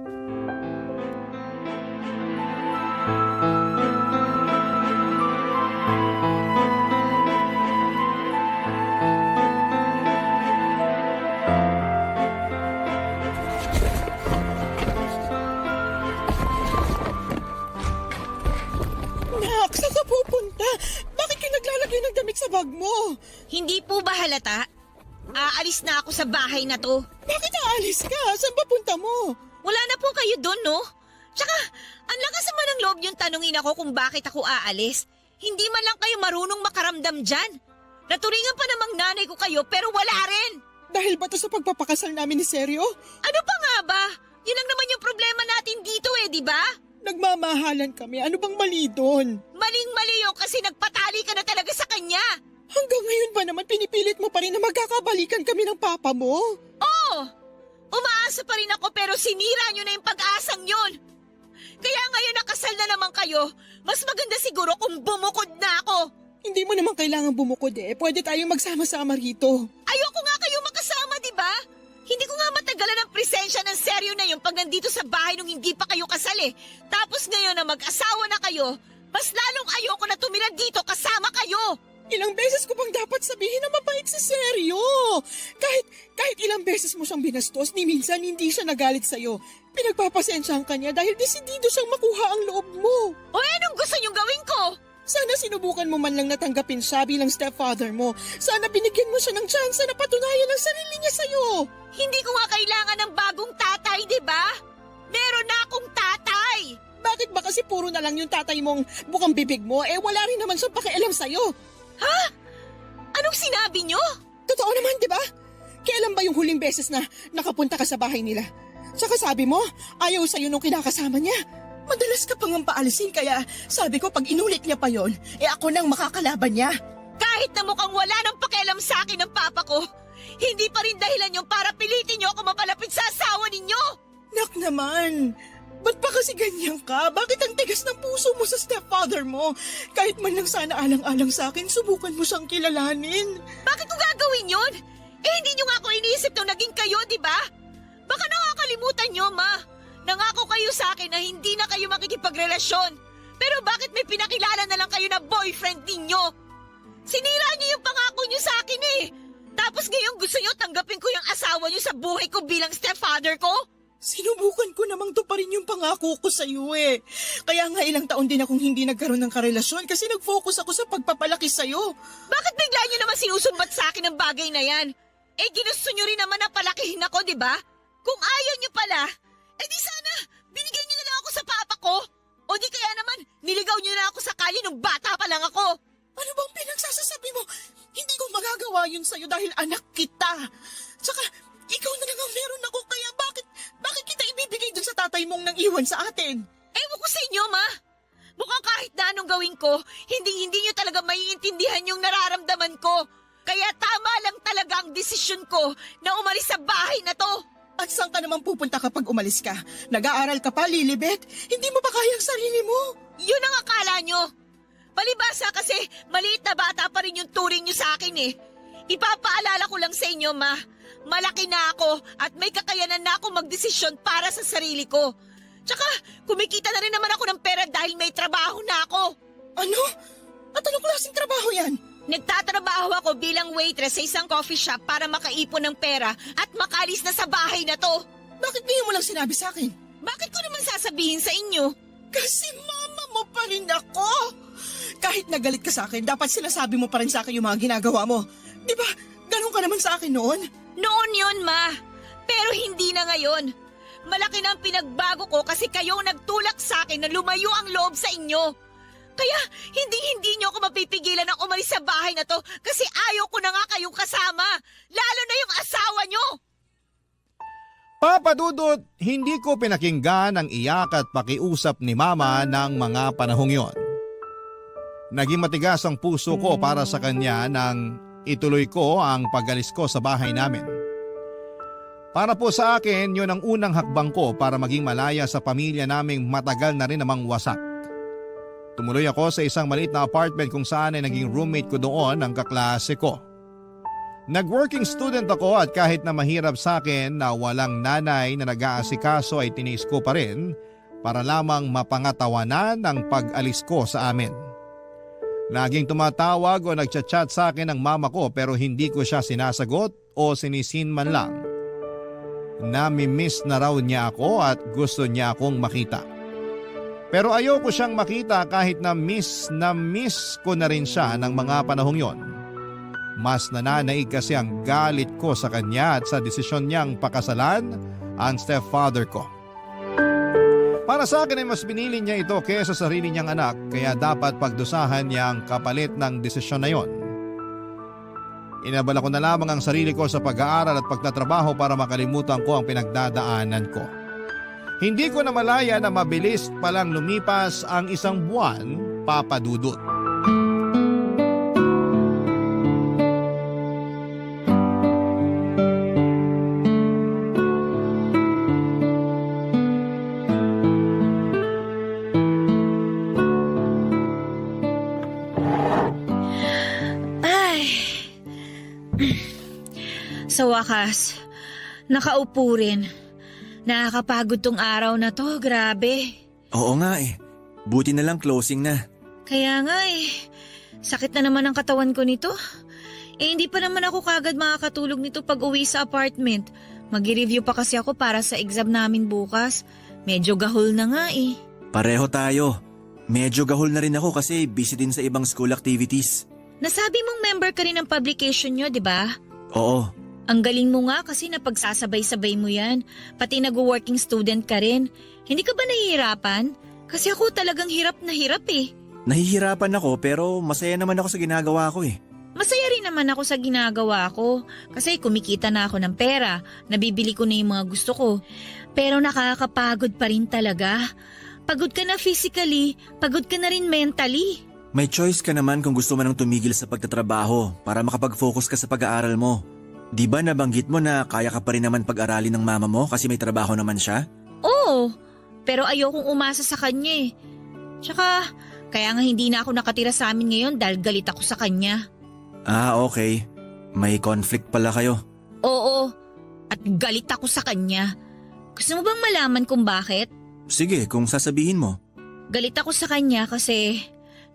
Nak, saan ka pupunta? Bakit ka naglalagay ng damit sa bag mo? Hindi po ba halata? Aalis na ako sa bahay na to. Bakit aalis ka? Saan ba punta mo? Wala na po kayo doon, no? Tsaka, ang lakas naman ng loob yung tanungin ako kung bakit ako aalis. Hindi man lang kayo marunong makaramdam dyan. Naturingan pa namang nanay ko kayo pero wala rin. Dahil ba to sa pagpapakasal namin ni Seryo? Ano pa nga ba? Yun lang naman yung problema natin dito di ba? Nagmamahalan kami. Ano bang mali doon? Maling-mali yun kasi nagpatali ka na talaga sa kanya. Hanggang ngayon ba naman pinipilit mo pa rin na magkakabalikan kami ng papa mo? Oo! Umaasa pa rin ako pero sinira nyo na yung pag-asang yun. Kaya ngayon nakasal na naman kayo, mas maganda siguro kung bumukod na ako. Hindi mo naman kailangan bumukod Pwede tayong magsama-sama rito. Ayoko nga kayo makasama, di ba? Hindi ko nga matagalan ang presensya ng Seryo na yun pag nandito sa bahay nung hindi pa kayo kasal Tapos ngayon na mag-asawa na kayo, mas lalong ayoko na tumira dito kasama kayo. Ilang beses ko bang dapat sabihin na mabait si Seryo? Kahit ilang beses mo siyang binastos, ni minsan hindi siya nagalit sa'yo. Pinagpapasensyahan ka niya dahil desidido siyang makuha ang loob mo. O anong gusto niyong gawin ko? Sana sinubukan mo man lang natanggapin siya bilang stepfather mo. Sana binigyan mo siya ng tsansa na patunayan ang sarili niya sa'yo. Hindi ko nga kailangan ng bagong tatay, di ba? Meron na akong tatay. Bakit ba kasi puro na lang yung tatay mong bukang bibig mo? Wala rin naman siyang pakialam sa'yo. Ha? Anong sinabi niyo? Totoo naman, di ba? Kailan ba yung huling beses na nakapunta ka sa bahay nila? Saka sabi mo, ayaw sa'yo nung kinakasama niya. Madalas ka pang paalisin kaya sabi ko pag inulit niya pa yon, ako nang makakalaban niya. Kahit na mukhang wala nang pakialam sa akin ng papa ko, hindi pa rin dahilan yung para pilitin niyo ako mapalapit sa asawa ninyo. Nak naman, ba't pa kasi ganyan ka? Bakit ang tigas ng puso mo sa stepfather mo? Kahit man lang sana alang-alang sa akin, subukan mo siyang kilalanin. Bakit ko gagawin yun? Hindi niyo nga ako iniisip nung naging kayo, di ba? Baka nakakalimutan niyo, Ma. Nangako kayo sa akin na hindi na kayo makikipagrelasyon. Pero bakit may pinakilala na lang kayo na boyfriend ninyo? Sinira niyo yung pangako niyo sa akin Tapos ngayon gusto niyo tanggapin ko yung asawa niyo sa buhay ko bilang stepfather ko? Sinubukan ko namang tuparin yung pangako ko sa iyo Kaya nga ilang taon din akong hindi nagkaroon ng karelasyon kasi nag-focus ako sa pagpapalaki sa iyo. Bakit bigla niyo naman sinusumbat sa akin ang bagay na yan? Ginusto niyo rin naman na palakihin ako, di ba? Kung ayaw niyo pala, di sana binigyan niyo na lang ako sa papa ko. O di kaya naman niligaw niyo na ako sa kalye nung bata pa lang ako. Ano bang pinagsasasabi mo? Hindi ko magagawa yun sa'yo dahil anak kita. Tsaka, ikaw na lang ang meron ako kaya bakit kita ibibigay dun sa tatay mong nang iwan sa atin? Ewan ko sa inyo, Ma. Mukhang kahit na anong gawin ko, hindi nyo talaga maiintindihan yung nararamdaman ko. Kaya tama lang talaga ang desisyon ko na umalis sa bahay na to. At saan ka naman pupunta kapag umalis ka? Nag-aaral ka pa, Lilibet? Hindi mo ba kaya ang sarili mo? Yun ang akala nyo. Palibasa kasi maliit na bata pa rin yung turing nyo sa akin eh. Ipapaalala ko lang sa inyo, Ma. Malaki na ako at may kakayanan na ako magdesisyon para sa sarili ko. Tsaka kumikita na rin naman ako ng pera dahil may trabaho na ako. Ano? At anong klaseng trabaho yan? Nagtatrabaho ako bilang waitress sa isang coffee shop para makaipon ng pera at makalis na sa bahay na to. Bakit ngayon mo lang sinabi sa akin? Bakit ko naman sasabihin sa inyo? Kasi mama mo pa rin ako. Kahit nagalit ka sa akin, dapat sinasabi mo pa rin sa akin yung mga ginagawa mo. Di ba, ganun ka naman sa akin noon? Noon yun, Ma. Pero hindi na ngayon. Malaki na ang pinagbago ko kasi kayong nagtulak sa akin na lumayo ang loob sa inyo. Kaya hindi nyo ako mapipigilan ng umalis sa bahay na to kasi ayaw ko na nga kayong kasama. Lalo na yung asawa nyo. Papa Dudut, hindi ko pinakinggan ang iyak at pakiusap ni Mama ng mga panahong yon. Naging matigas ang puso ko para sa kanya nang ituloy ko ang pag-alis ko sa bahay namin. Para po sa akin, yun ang unang hakbang ko para maging malaya sa pamilya naming matagal na rin namang wasak. Tumuloy ako sa isang maliit na apartment kung saan ay naging roommate ko doon ang kaklase ko. Nag-working student ako at kahit na mahirap sa akin na walang nanay na nag-aasikaso ay tiniis ko pa rin para lamang mapangatawanan ang pag-alis ko sa amin. Laging tumatawag o nagchat-chat sa akin ang mama ko pero hindi ko siya sinasagot o sinisin man lang. Nami-miss na raw niya ako at gusto niya akong makita. Pero ayoko siyang makita kahit na miss ko na rin siya ng mga panahong yon. Mas nananaig kasi ang galit ko sa kanya at sa desisyon niyang pakasalan ang stepfather ko. Para sa akin ay mas pinili niya ito kaysa sa sarili niyang anak kaya dapat pagdusahan niya ang kapalit ng desisyon na yon. Inabala ko na lamang ang sarili ko sa pag-aaral at pagtatrabaho para makalimutan ko ang pinagdadaanan ko. Hindi ko na malaya na mabilis palang lumipas ang isang buwan, Papa Dudut. Sa wakas, nakaupo rin. Nakakapagod tong araw na to, grabe. Oo nga eh. Buti na lang closing na. Kaya nga sakit na naman ang katawan ko nito. Hindi pa naman ako kagad makakatulog nito pag uwi sa apartment. Mag-review pa kasi ako para sa exam namin bukas. Medyo gahol na nga Pareho tayo. Medyo gahol na rin ako kasi busy din sa ibang school activities. Nasabi mong member ka rin ng publication nyo, di ba? Oo. Ang galing mo nga kasi napagsasabay-sabay mo yan. Pati nag-working student ka rin. Hindi ka ba nahihirapan? Kasi ako talagang hirap na hirap Nahihirapan ako pero masaya naman ako sa ginagawa ko Masaya rin naman ako sa ginagawa ko. Kasi kumikita na ako ng pera. Nabibili ko na yung mga gusto ko. Pero nakakapagod pa rin talaga. Pagod ka na physically, pagod ka na rin mentally. May choice ka naman kung gusto mo nang tumigil sa pagtatrabaho para makapag-focus ka sa pag-aaral mo. Di ba nabanggit mo na kaya ka pa rin naman pag-aralin ng mama mo kasi may trabaho naman siya? Oo, pero ayokong umasa sa kanya Tsaka, kaya nga hindi na ako nakatira sa amin ngayon dahil galit ako sa kanya. Ah, okay. May conflict pala kayo. Oo, at galit ako sa kanya. Gusto mo bang malaman kung bakit? Sige, kung sasabihin mo. Galit ako sa kanya kasi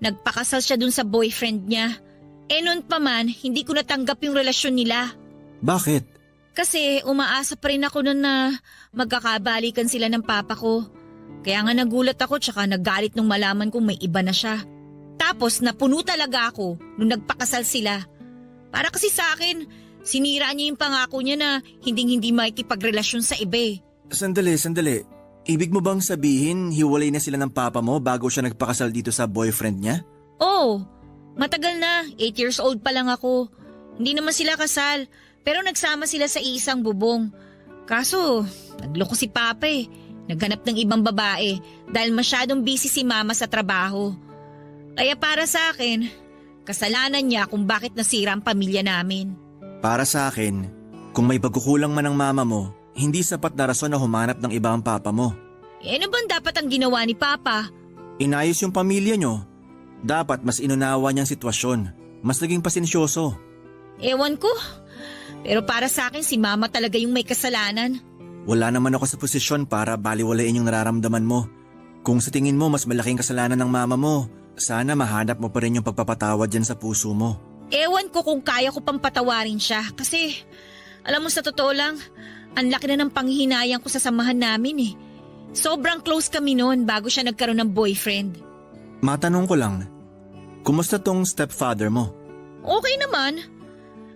nagpakasal siya dun sa boyfriend niya. Noon pa man, hindi ko natanggap yung relasyon nila. Bakit? Kasi umaasa pa rin ako nun na magkakabalikan sila ng papa ko. Kaya nga nagulat ako tsaka nagalit nung malaman kong may iba na siya. Tapos napuno talaga ako nung nagpakasal sila. Para kasi sa akin, sinira niya yung pangako niya na hindi makikipagrelasyon sa iba Sandali. Ibig mo bang sabihin hiwalay na sila ng papa mo bago siya nagpakasal dito sa boyfriend niya? Oo, matagal na. 8 years old pa lang ako. Hindi naman sila kasal. Pero nagsama sila sa isang bubong. Kaso, nagloko si Papa Naghanap ng ibang babae dahil masyadong busy si mama sa trabaho. Kaya para sa akin, kasalanan niya kung bakit nasira ang pamilya namin. Para sa akin, kung may pagkukulang man ng mama mo, hindi sapat na rason na humanap ng iba ang papa mo. Eh ano bang dapat ang ginawa ni Papa? Inayos yung pamilya nyo. Dapat mas inunawa niyang sitwasyon. Mas naging pasensyoso. Ewan ko. Pero para sa akin si mama talaga yung may kasalanan. Wala naman ako sa posisyon para baliwalain yung nararamdaman mo. Kung sa tingin mo mas malaking kasalanan ng mama mo, sana mahanap mo pa rin yung pagpapatawad dyan sa puso mo. Ewan ko kung kaya ko pang patawarin siya kasi alam mo sa totoo lang, ang laki na ng panghihinayang ko sa samahan namin eh. Sobrang close kami noon bago siya nagkaroon ng boyfriend. Matanong ko lang, kumusta tong stepfather mo? Okay naman.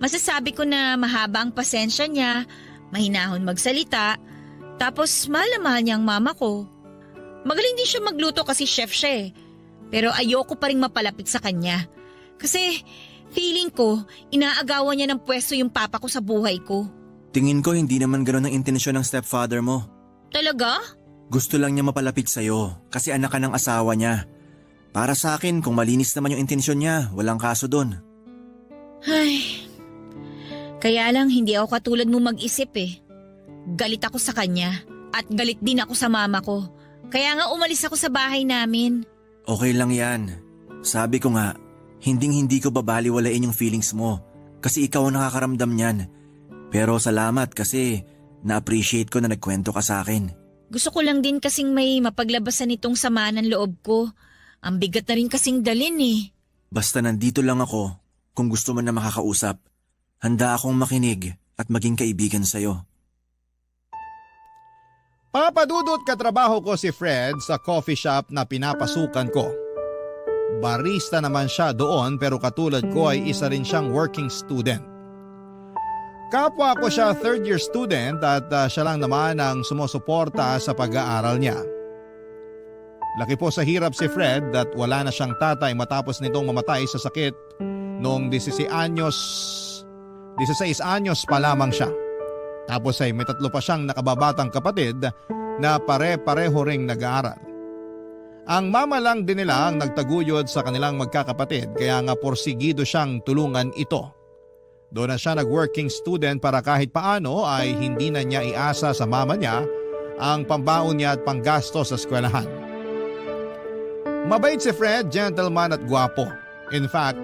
Masasabi ko na mahaba ang pasensya niya, mahinahon magsalita, tapos mahal na mahal niya ang mama ko. Magaling din siya magluto kasi chef siya eh. Pero ayoko pa rin mapalapit sa kanya. Kasi feeling ko, inaagawan niya ng pwesto yung papa ko sa buhay ko. Tingin ko hindi naman gano'n ang intensyon ng stepfather mo. Talaga? Gusto lang niya mapalapit sa'yo kasi anak ka ng asawa niya. Para sa akin, kung malinis naman yung intensyon niya, walang kaso doon. Ay, kaya lang hindi ako katulad mo mag-isip eh. Galit ako sa kanya at galit din ako sa mama ko. Kaya nga umalis ako sa bahay namin. Okay lang yan. Sabi ko nga, hindi ko babaliwalain yung feelings mo kasi ikaw ang nakakaramdam niyan. Pero salamat kasi na-appreciate ko na nagkwento ka sa akin. Gusto ko lang din kasing may mapaglabasan itong sama ng loob ko. Ang bigat na rin kasing dalin eh. Basta nandito lang ako kung gusto mo na makakausap. Handa akong makinig at maging kaibigan sa'yo. Papadudot katrabaho ko si Fred sa coffee shop na pinapasukan ko. Barista naman siya doon pero katulad ko ay isa rin siyang working student. Kapwa ko siya third year student at siya lang naman ang sumusuporta sa pag-aaral niya. Laki po sa hirap si Fred at wala na siyang tatay matapos nitong mamatay sa sakit noong 16 anyos pa lamang siya. Tapos ay may 3 pa siyang nakababatang kapatid na pare-pareho ring nag-aaral. Ang mama lang din nila ang nagtaguyod sa kanilang magkakapatid kaya nga porsigido siyang tulungan ito. Doon na siya nag-working student para kahit paano ay hindi na niya iasa sa mama niya ang pambaon niya at panggasto sa eskwelahan. Mabait si Fred, gentleman at gwapo. In fact,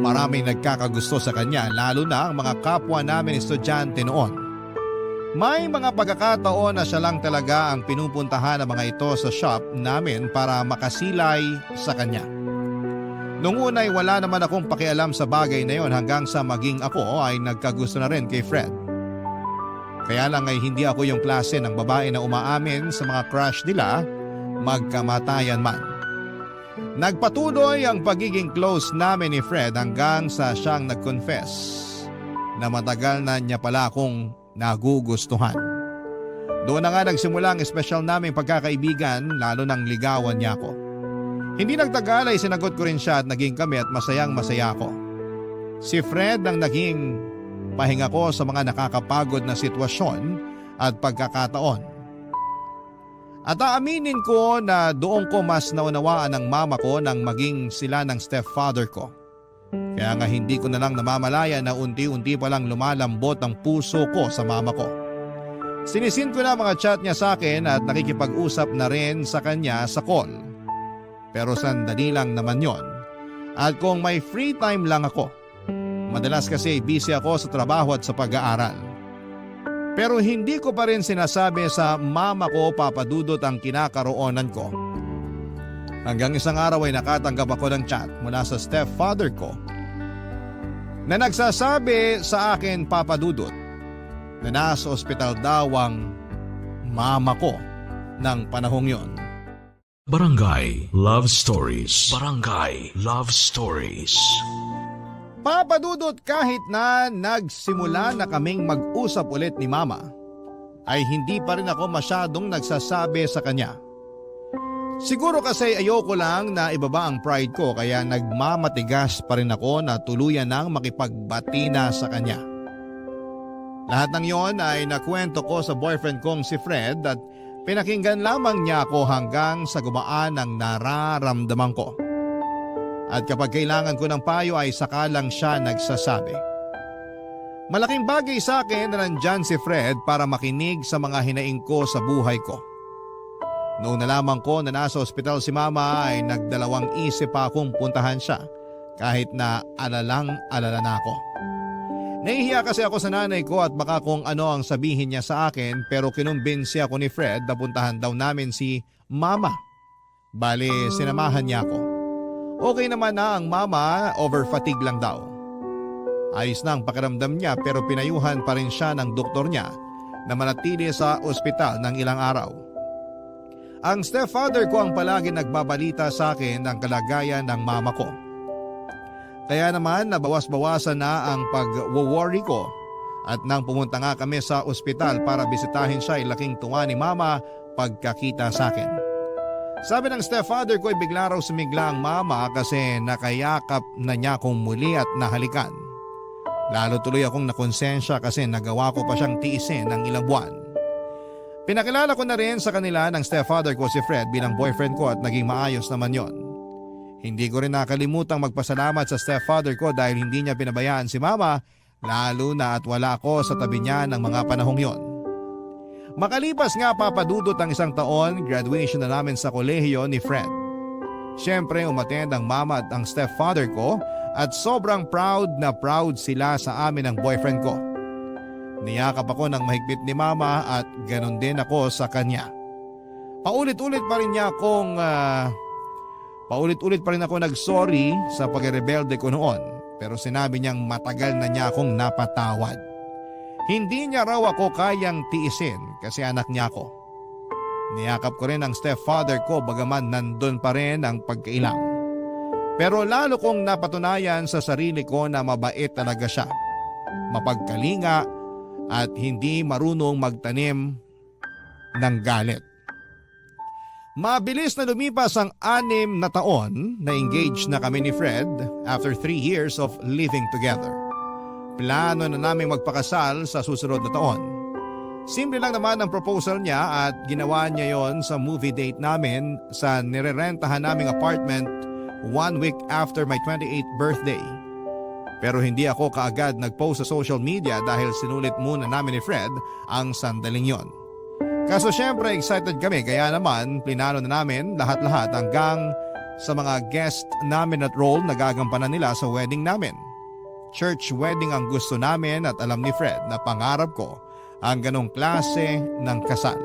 maraming nagkakagusto sa kanya lalo na ang mga kapwa namin estudyante noon. May mga pagkakataon na siya lang talaga ang pinupuntahan ng mga ito sa shop namin para makasilay sa kanya. Noong una ay wala naman akong pakialam sa bagay na yon hanggang sa maging ako ay nagkagusto na rin kay Fred. Kaya lang ay hindi ako yung klase ng babae na umaamin sa mga crush nila magkamatayan man. Nagpatuloy ang pagiging close namin ni Fred hanggang sa siyang nag-confess na matagal na niya pala akong nagugustuhan. Doon na nga nagsimula ang espesyal naming pagkakaibigan lalo nang ligawan niya ako. Hindi nagtagal ay sinagot ko rin siya at naging kami at masayang masaya ako. Si Fred ang naging pahinga ko sa mga nakakapagod na sitwasyon at pagkakataon. At aaminin ko na doon ko mas naunawaan ng mama ko nang maging sila ng stepfather ko. Kaya nga hindi ko na lang namamalaya na unti-unti palang lumalambot ang puso ko sa mama ko. Sinisin ko na mga chat niya sa akin at nakikipag-usap na rin sa kanya sa call. Pero sandali lang naman yon. At kung may free time lang ako, madalas kasi busy ako sa trabaho at sa pag-aaral. Pero hindi ko pa rin sinasabi sa mama ko papadudot ang kinakaroonan ko. Hanggang isang araw ay nakatanggap ako ng chat mula sa stepfather ko na nagsasabi sa akin papadudot na nasa ospital daw ang mama ko ng panahong yon. Barangay Love Stories. Barangay Love Stories. Papadudot kahit na nagsimula na kaming mag-usap ulit ni mama, ay hindi pa rin ako masyadong nagsasabi sa kanya. Siguro kasi ayoko lang na ibaba ang pride ko kaya nagmamatigas pa rin ako na tuluyan nang makipagbati na sa kanya. Lahat ng yon ay nakwento ko sa boyfriend kong si Fred at Pinakinggan lamang niya ako hanggang sa gumaan ang nararamdaman ko. At kapag kailangan ko ng payo ay saka lang siya nagsasabi. Malaking bagay sa akin na nandyan si Fred para makinig sa mga hinaing ko sa buhay ko. Noong nalaman ko na nasa ospital si Mama ay nagdalawang isip pa akong puntahan siya kahit na alalang-alala na ako. Nahihiya kasi ako sa nanay ko at baka kung ano ang sabihin niya sa akin pero kinumbinsi ako ni Fred na puntahan daw namin si Mama. Bali, sinamahan niya ako. Okay naman na ang Mama, over fatigue lang daw. Ayos na ang pakiramdam niya pero pinayuhan pa rin siya ng doktor niya na manatili sa ospital ng ilang araw. Ang stepfather ko ang palagi nagbabalita sa akin ng kalagayan ng mama ko. Kaya naman nabawas-bawasan na ang pag-worry ko at nang pumunta nga kami sa ospital para bisitahin siya ay laking tuwa ni Mama pagkakita sa akin. Sabi ng stepfather ko ay bigla raw sumigla ang Mama kasi nakayakap na niya akong muli at nahalikan. Lalo tuloy akong nakonsensya kasi nagawa ko pa siyang tiisin ng ilang buwan. Pinakilala ko na rin sa kanila ng stepfather ko si Fred bilang boyfriend ko at naging maayos naman yon. Hindi ko rin nakalimutang magpasalamat sa stepfather ko dahil hindi niya pinabayaan si Mama lalo na at wala ako sa tabi niya ng mga panahong yon. Makalipas nga papadudot ang isang taon, graduation na namin sa kolehiyo ni Fred. Siyempre umattend ang Mama at ang stepfather ko at sobrang proud na proud sila sa amin ng boyfriend ko. Niyakap ako ng mahigpit ni Mama at ganon din ako sa kanya. Paulit-ulit pa rin ako nag-sorry sa pagrebelde ko noon pero sinabi niyang matagal na niya akong napatawad. Hindi niya raw ako kayang tiisin kasi anak niya ako. Niyakap ko rin ang stepfather ko bagaman nandun pa rin ang pagkailang. Pero lalo kong napatunayan sa sarili ko na mabait talaga siya. Mapagkalinga at hindi marunong magtanim ng galit. Mabilis na lumipas ang 6 na taon na engaged na kami ni Fred after 3 years of living together. Plano na namin magpakasal sa susunod na taon. Simple lang naman ang proposal niya at ginawa niya yon sa movie date namin sa nirerentahan naming apartment 1 week after my 28th birthday. Pero hindi ako kaagad nag-post sa social media dahil sinulit muna namin ni Fred ang sandaling yon. Kaso syempre excited kami kaya naman plinano na namin lahat-lahat hanggang sa mga guest namin at role na gagampanan nila sa wedding namin. Church wedding ang gusto namin at alam ni Fred na pangarap ko ang ganong klase ng kasal.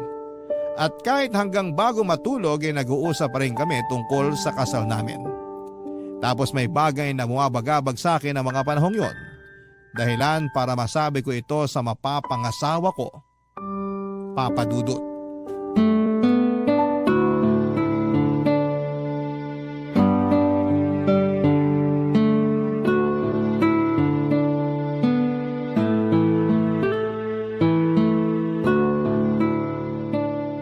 At kahit hanggang bago matulog ay nag-uusap pa rin kami tungkol sa kasal namin. Tapos may bagay na bumabagabag sa akin ang mga panahong yon. Dahilan para masabi ko ito sa mapapangasawa ko, Papa Dudut.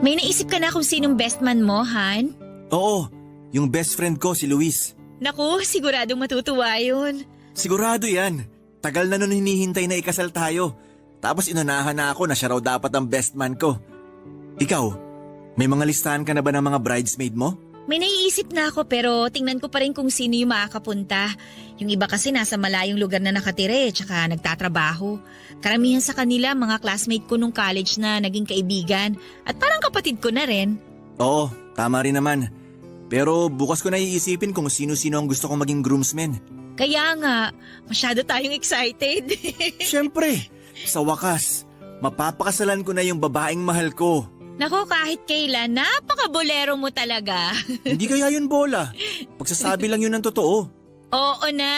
May naisip ka na kung sinong best man mo, Han? Oo, yung best friend ko si Luis. Naku, siguradong matutuwa yun. Sigurado yan. Tagal na nun hinihintay na ikasal tayo. Tapos inunahan na ako na siya raw dapat ang best man ko. Ikaw, may mga listahan ka na ba ng mga bridesmaid mo? May naiisip na ako pero tingnan ko pa rin kung sino yung makakapunta. Yung iba kasi nasa malayong lugar na nakatire tsaka nagtatrabaho. Karamihan sa kanila mga classmate ko nung college na naging kaibigan at parang kapatid ko na rin. Oo, tama rin naman. Pero bukas ko na iisipin kung sino-sino ang gusto kong maging groomsmen. Kaya nga, masyado tayong excited. Siyempre, sa wakas, mapapakasalan ko na yung babaeng mahal ko. Naku, kahit kailan, napaka-bolero mo talaga. Hindi kaya yun bola. Pagsasabi lang yun ng totoo. Oo na.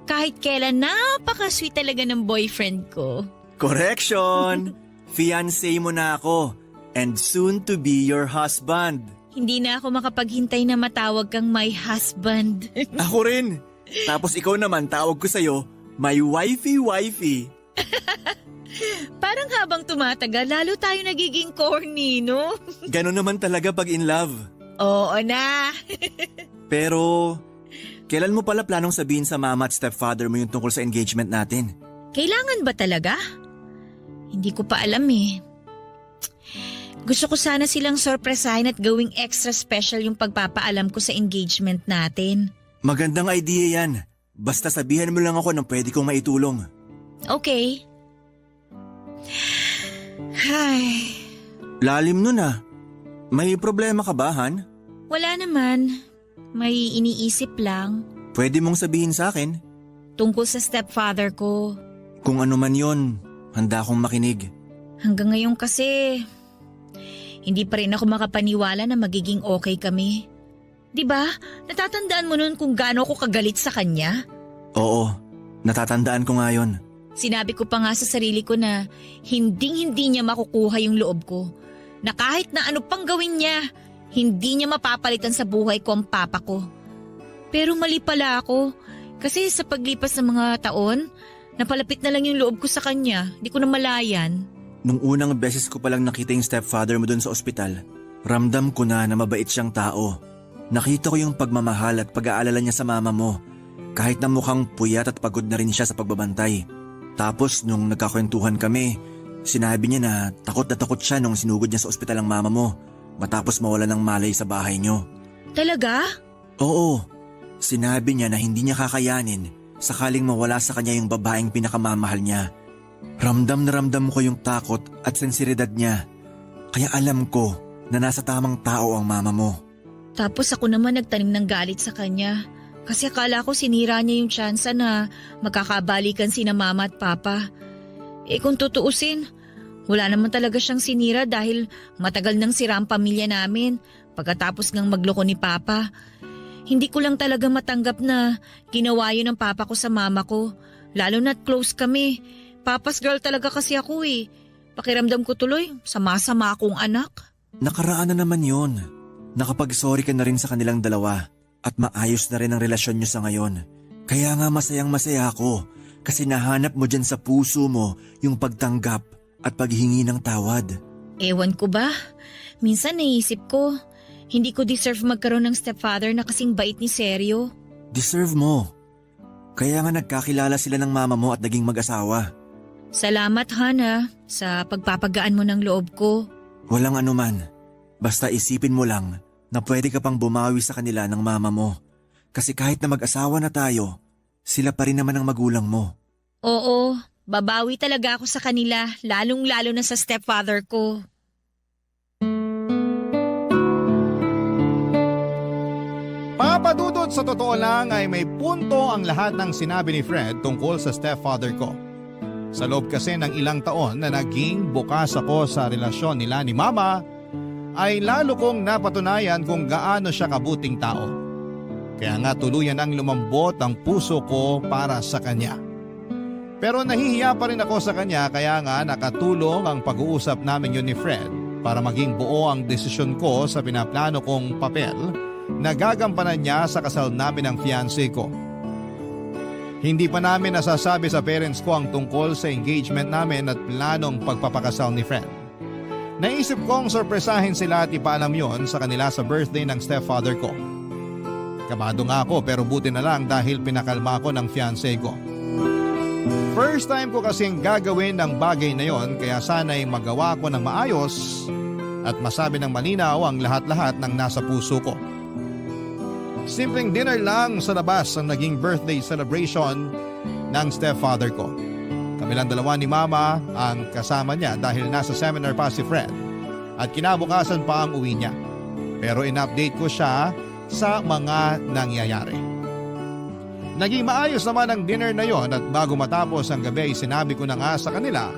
Kahit kailan, napaka-sweet talaga ng boyfriend ko. Correction! Fiancé mo na ako and soon to be your husband. Hindi na ako makapaghintay na matawag kang my husband. Ako rin. Tapos ikaw naman tawag ko sa'yo, my wifey-wifey. Parang habang tumatagal, lalo tayo nagiging corny, no? Ganon naman talaga pag in love. Oo na. Pero, kailan mo pala planong sabihin sa mama at stepfather mo yung tungkol sa engagement natin? Kailangan ba talaga? Hindi ko pa alam eh. Gusto ko sana silang sorpresahin at gawing extra special yung pagpapaalam ko sa engagement natin. Magandang idea yan. Basta sabihan mo lang ako ng pwede kong maitulong. Okay. Ay, Lalim nun ah. May problema ka ba, Han? wala naman. May iniisip lang Pwede mong sabihin sa akin? tungkol sa stepfather ko. Kung ano man yon, handa akong makinig. Hanggang ngayon kasi, hindi pa rin ako makapaniwala na magiging okay kami. 'Di ba? Natatandaan mo nun kung gaano ako kagalit sa kanya? Oo, natatandaan ko nga yun. Sinabi ko pa nga sa sarili ko na hindi niya makukuha yung loob ko. Na kahit na ano pang gawin niya, hindi niya mapapalitan sa buhay ko ang papa ko. Pero mali pala ako. Kasi sa paglipas ng mga taon, napalapit na lang yung loob ko sa kanya. Di ko na malayan. Nung unang beses ko palang nakita yung stepfather mo dun sa ospital, ramdam ko na mabait siyang tao. Nakita ko yung pagmamahal at pag-aalala niya sa mama mo. Kahit na mukhang puyat at pagod na rin siya sa pagbabantay. Tapos nung nagkakwentuhan kami, sinabi niya na takot siya nung sinugod niya sa ospital ang mama mo matapos mawala ng malay sa bahay niyo. Talaga? Oo, sinabi niya na hindi niya kakayanin sakaling mawala sa kanya yung babaeng pinakamamahal niya. Ramdam na ramdam ko yung takot at sensiridad niya. Kaya alam ko na nasa tamang tao ang mama mo. Tapos ako naman nagtanim ng galit sa kanya. Kasi akala ko sinira niya yung tsansa na magkakabalikan sina mama at papa. Kung tutuusin, wala naman talaga siyang sinira dahil matagal nang sira ang pamilya namin pagkatapos ngang magloko ni papa. Hindi ko lang talaga matanggap na ginawa yun ng papa ko sa mama ko. Lalo na't close kami. Papa's girl talaga kasi ako eh. Pakiramdam ko tuloy, sama-sama akong anak. Nakaraan na naman yun. Nakapag-sorry ka na rin sa kanilang dalawa at maayos na rin ang relasyon niyo sa ngayon. Kaya nga masayang-masaya ako kasi nahanap mo dyan sa puso mo yung pagtanggap at paghingi ng tawad. Ewan ko ba? Minsan naisip ko, hindi ko deserve magkaroon ng stepfather na kasing bait ni Seryo. Deserve mo. Kaya nga nagkakilala sila ng mama mo at naging mag-asawa. Salamat, Hana, sa pagpapagaan mo ng loob ko. Walang anuman. Basta isipin mo lang na pwede ka pang bumawi sa kanila ng mama mo. Kasi kahit na mag-asawa na tayo, sila pa rin naman ang magulang mo. Oo, babawi talaga ako sa kanila, lalong-lalo na sa stepfather ko. Papadudod sa totoo lang ay may punto ang lahat ng sinabi ni Fred tungkol sa stepfather ko. Sa loob kasi ng ilang taon na naging bukas ako sa relasyon nila ni Mama, ay lalo kong napatunayan kung gaano siya kabuting tao. Kaya nga tuluyan ang lumambot ang puso ko para sa kanya. Pero nahihiya pa rin ako sa kanya kaya nga nakatulong ang pag-uusap namin yun ni Fred para maging buo ang desisyon ko sa pinaplano kong papel na gagampanan niya sa kasal namin ng fiancé ko. Hindi pa namin nasasabi sa parents ko ang tungkol sa engagement namin at planong pagpapakasal ni Fred. Naisip kong sorpresahin sila at ipaalam yon sa kanila sa birthday ng stepfather ko. Kabado nga ako pero buti na lang dahil pinakalma ako ng fiancé ko. First time ko kasing gagawin ng bagay na yon kaya sana'y magawa ko ng maayos at masabi ng malinaw ang lahat-lahat ng nasa puso ko. Simpleng dinner lang sa labas ang naging birthday celebration ng stepfather ko. Kami lang dalawa ni Mama ang kasama niya dahil nasa seminar pa si Fred at kinabukasan pa ang uwi niya. Pero in-update ko siya sa mga nangyayari. Naging maayos naman ang dinner na yon at bago matapos ang gabi ay sinabi ko na nga sa kanila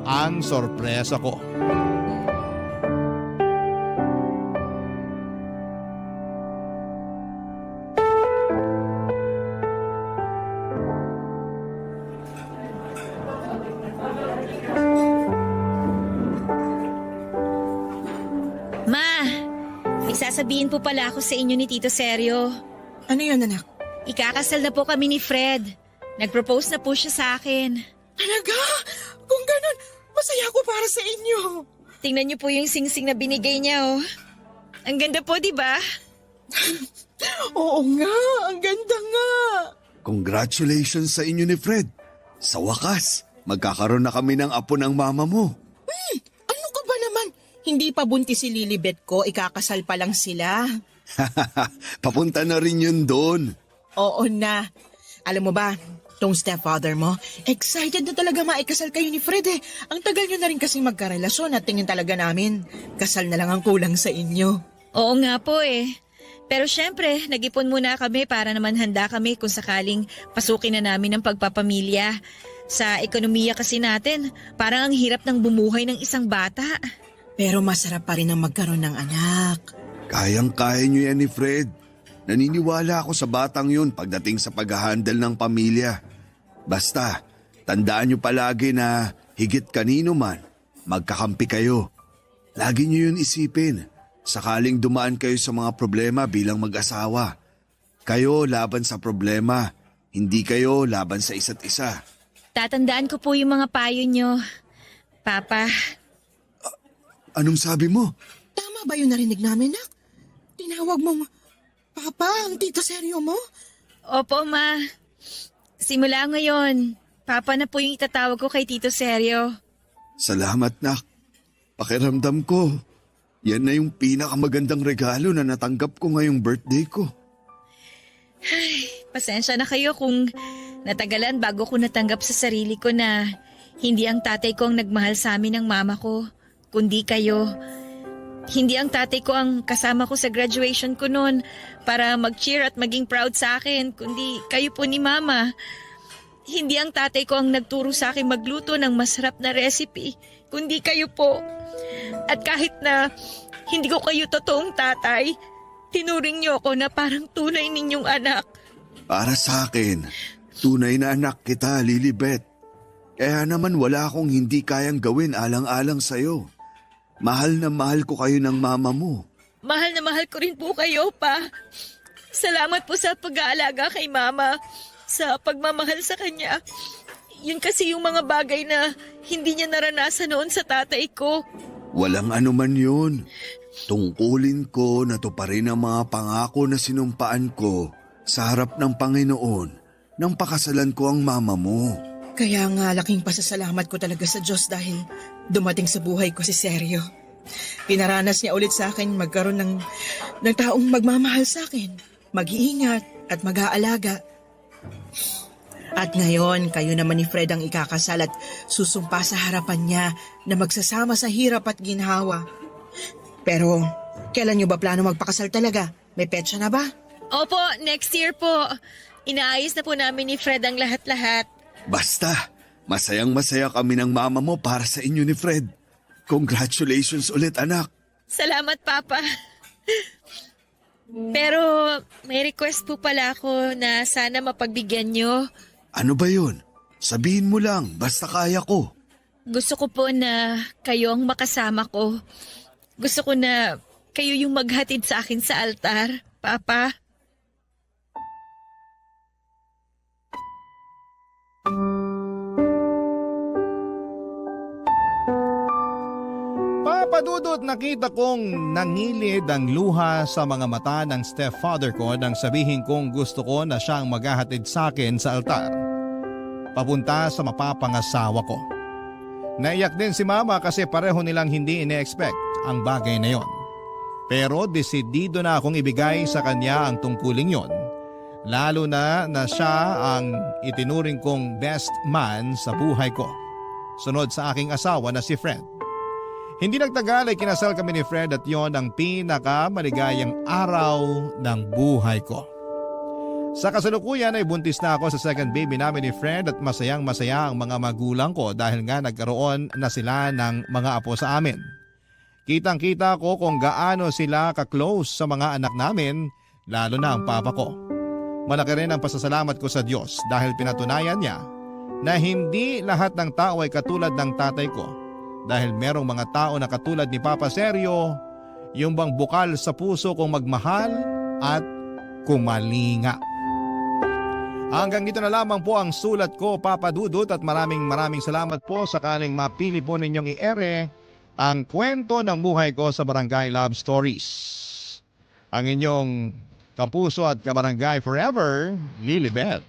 ang sorpresa ko. Sasabihin po pala ako sa inyo ni Tito Seryo. Ano yun, anak? Ikakasal na po kami ni Fred. Nag-propose na po siya sa akin. Talaga? Kung ganun, masaya ako para sa inyo. Tingnan niyo po yung singsing na binigay niya, oh. Ang ganda po, di ba? Oo nga, ang ganda nga. Congratulations sa inyo ni Fred. Sa wakas, magkakaroon na kami ng apo ng mama mo. Ano ka ba naman? Hindi pa buntis si Lilibet ko, ikakasal pa lang sila. Papunta na rin yun doon. Oo na. Alam mo ba, tong stepfather mo, excited na talaga maikasal kayo ni Fred eh. Ang tagal nyo na rin kasing magkarelasyon at tingin talaga namin, kasal na lang ang kulang sa inyo. Oo nga po eh. Pero syempre, nag-ipon muna kami para naman handa kami kung sakaling pasukin na namin ang pagpapamilya. Sa ekonomiya kasi natin, parang ang hirap ng bumuhay ng isang bata. Pero masarap pa rin ang magkaroon ng anak. Kayang-kaya nyo yan ni Fred. Naniniwala ako sa batang yun pagdating sa pag-handle ng pamilya. Basta, tandaan nyo palagi na higit kanino man, magkakampi kayo. Lagi nyo yun isipin. Sakaling dumaan kayo sa mga problema bilang mag-asawa. Kayo laban sa problema, hindi kayo laban sa isa't isa. Tatandaan ko po yung mga payo nyo, Papa. Anong sabi mo? Tama ba yung narinig namin, nak? Tinawag mong Papa ang tito seryo mo? Opo, Ma. Simula ngayon, Papa na po yung itatawag ko kay Tito Seryo. Salamat, nak. Pakiramdam ko, yan na yung pinakamagandang regalo na natanggap ko ngayong birthday ko. Pasensya na kayo kung natagalan bago ko natanggap sa sarili ko na hindi ang tatay ko ang nagmahal sa amin ng mama ko, kundi kayo. Hindi ang tatay ko ang kasama ko sa graduation ko noon para mag-cheer at maging proud sa akin, kundi kayo po ni Mama. Hindi ang tatay ko ang nagturo sa akin magluto ng masarap na recipe, kundi kayo po. At kahit na hindi ko kayo totoong tatay, tinuring niyo ako na parang tunay ninyong anak. Para sa akin, tunay na anak kita, Lilibet. Kaya naman wala akong hindi kayang gawin alang-alang sa'yo. Mahal na mahal ko kayo ng mama mo. Mahal na mahal ko rin po kayo, Pa. Salamat po sa pag-aalaga kay Mama, sa pagmamahal sa kanya. Yun kasi yung mga bagay na hindi niya naranasan noon sa tatay ko. Walang anuman yun. Tungkulin ko na tuparin ang mga pangako na sinumpaan ko sa harap ng Panginoon nang pakasalan ko ang mama mo. Kaya nga laking pasasalamat ko talaga sa Diyos dahil dumating sa buhay ko si Seryo. Pinaranas niya ulit sa akin magkaroon ng taong magmamahal sa akin, mag-iingat at mag-aalaga. At ngayon, kayo naman ni Fred ang ikakasal at susumpa sa harapan niya na magsasama sa hirap at ginhawa. Pero, kailan niyo ba plano magpakasal talaga? May petsa na ba? Opo, next year po. Inaayos na po namin ni Fred ang lahat-lahat. Basta, masayang-masaya kami ng mama mo para sa inyo ni Fred. Congratulations ulit, anak. Salamat, Papa. Pero may request po pala ako na sana mapagbigyan nyo. Ano ba yun? Sabihin mo lang, basta kaya ko. Gusto ko po na kayo ang makasama ko. Gusto ko na kayo yung maghatid sa akin sa altar, Papa. Papadudot nakita kong nangilid ang luha sa mga mata ng stepfather ko nang sabihin kong gusto ko na siyang maghahatid sa akin sa altar. Papunta sa mapapangasawa ko. Naiyak din si Mama kasi pareho nilang hindi ine-expect ang bagay na yon. Pero desidido na akong ibigay sa kanya ang tungkuling yon. Lalo na siya ang itinuring kong best man sa buhay ko. Sunod sa aking asawa na si Fred. Hindi nagtagal ay kinasal kami ni Fred at yon ang pinakamaligayang araw ng buhay ko. Sa kasalukuyan ay buntis na ako sa second baby namin ni Fred at masayang masaya ang mga magulang ko dahil nga nagkaroon na sila ng mga apo sa amin. Kitang kita ko kung gaano sila ka-close sa mga anak namin, lalo na ang papa ko. Malaki rin ang pasasalamat ko sa Diyos dahil pinatunayan niya na hindi lahat ng tao ay katulad ng tatay ko. Dahil merong mga tao na katulad ni Papa Seryo, yung bang bukal sa puso kung magmahal at kumalinga. Hanggang dito na lamang po ang sulat ko, Papa Dudut, at maraming salamat po sakaling mapili po ninyong i-ere ang kwento ng buhay ko sa Barangay Love Stories. Ang inyong kapuso at kabarangay forever, Lilibet.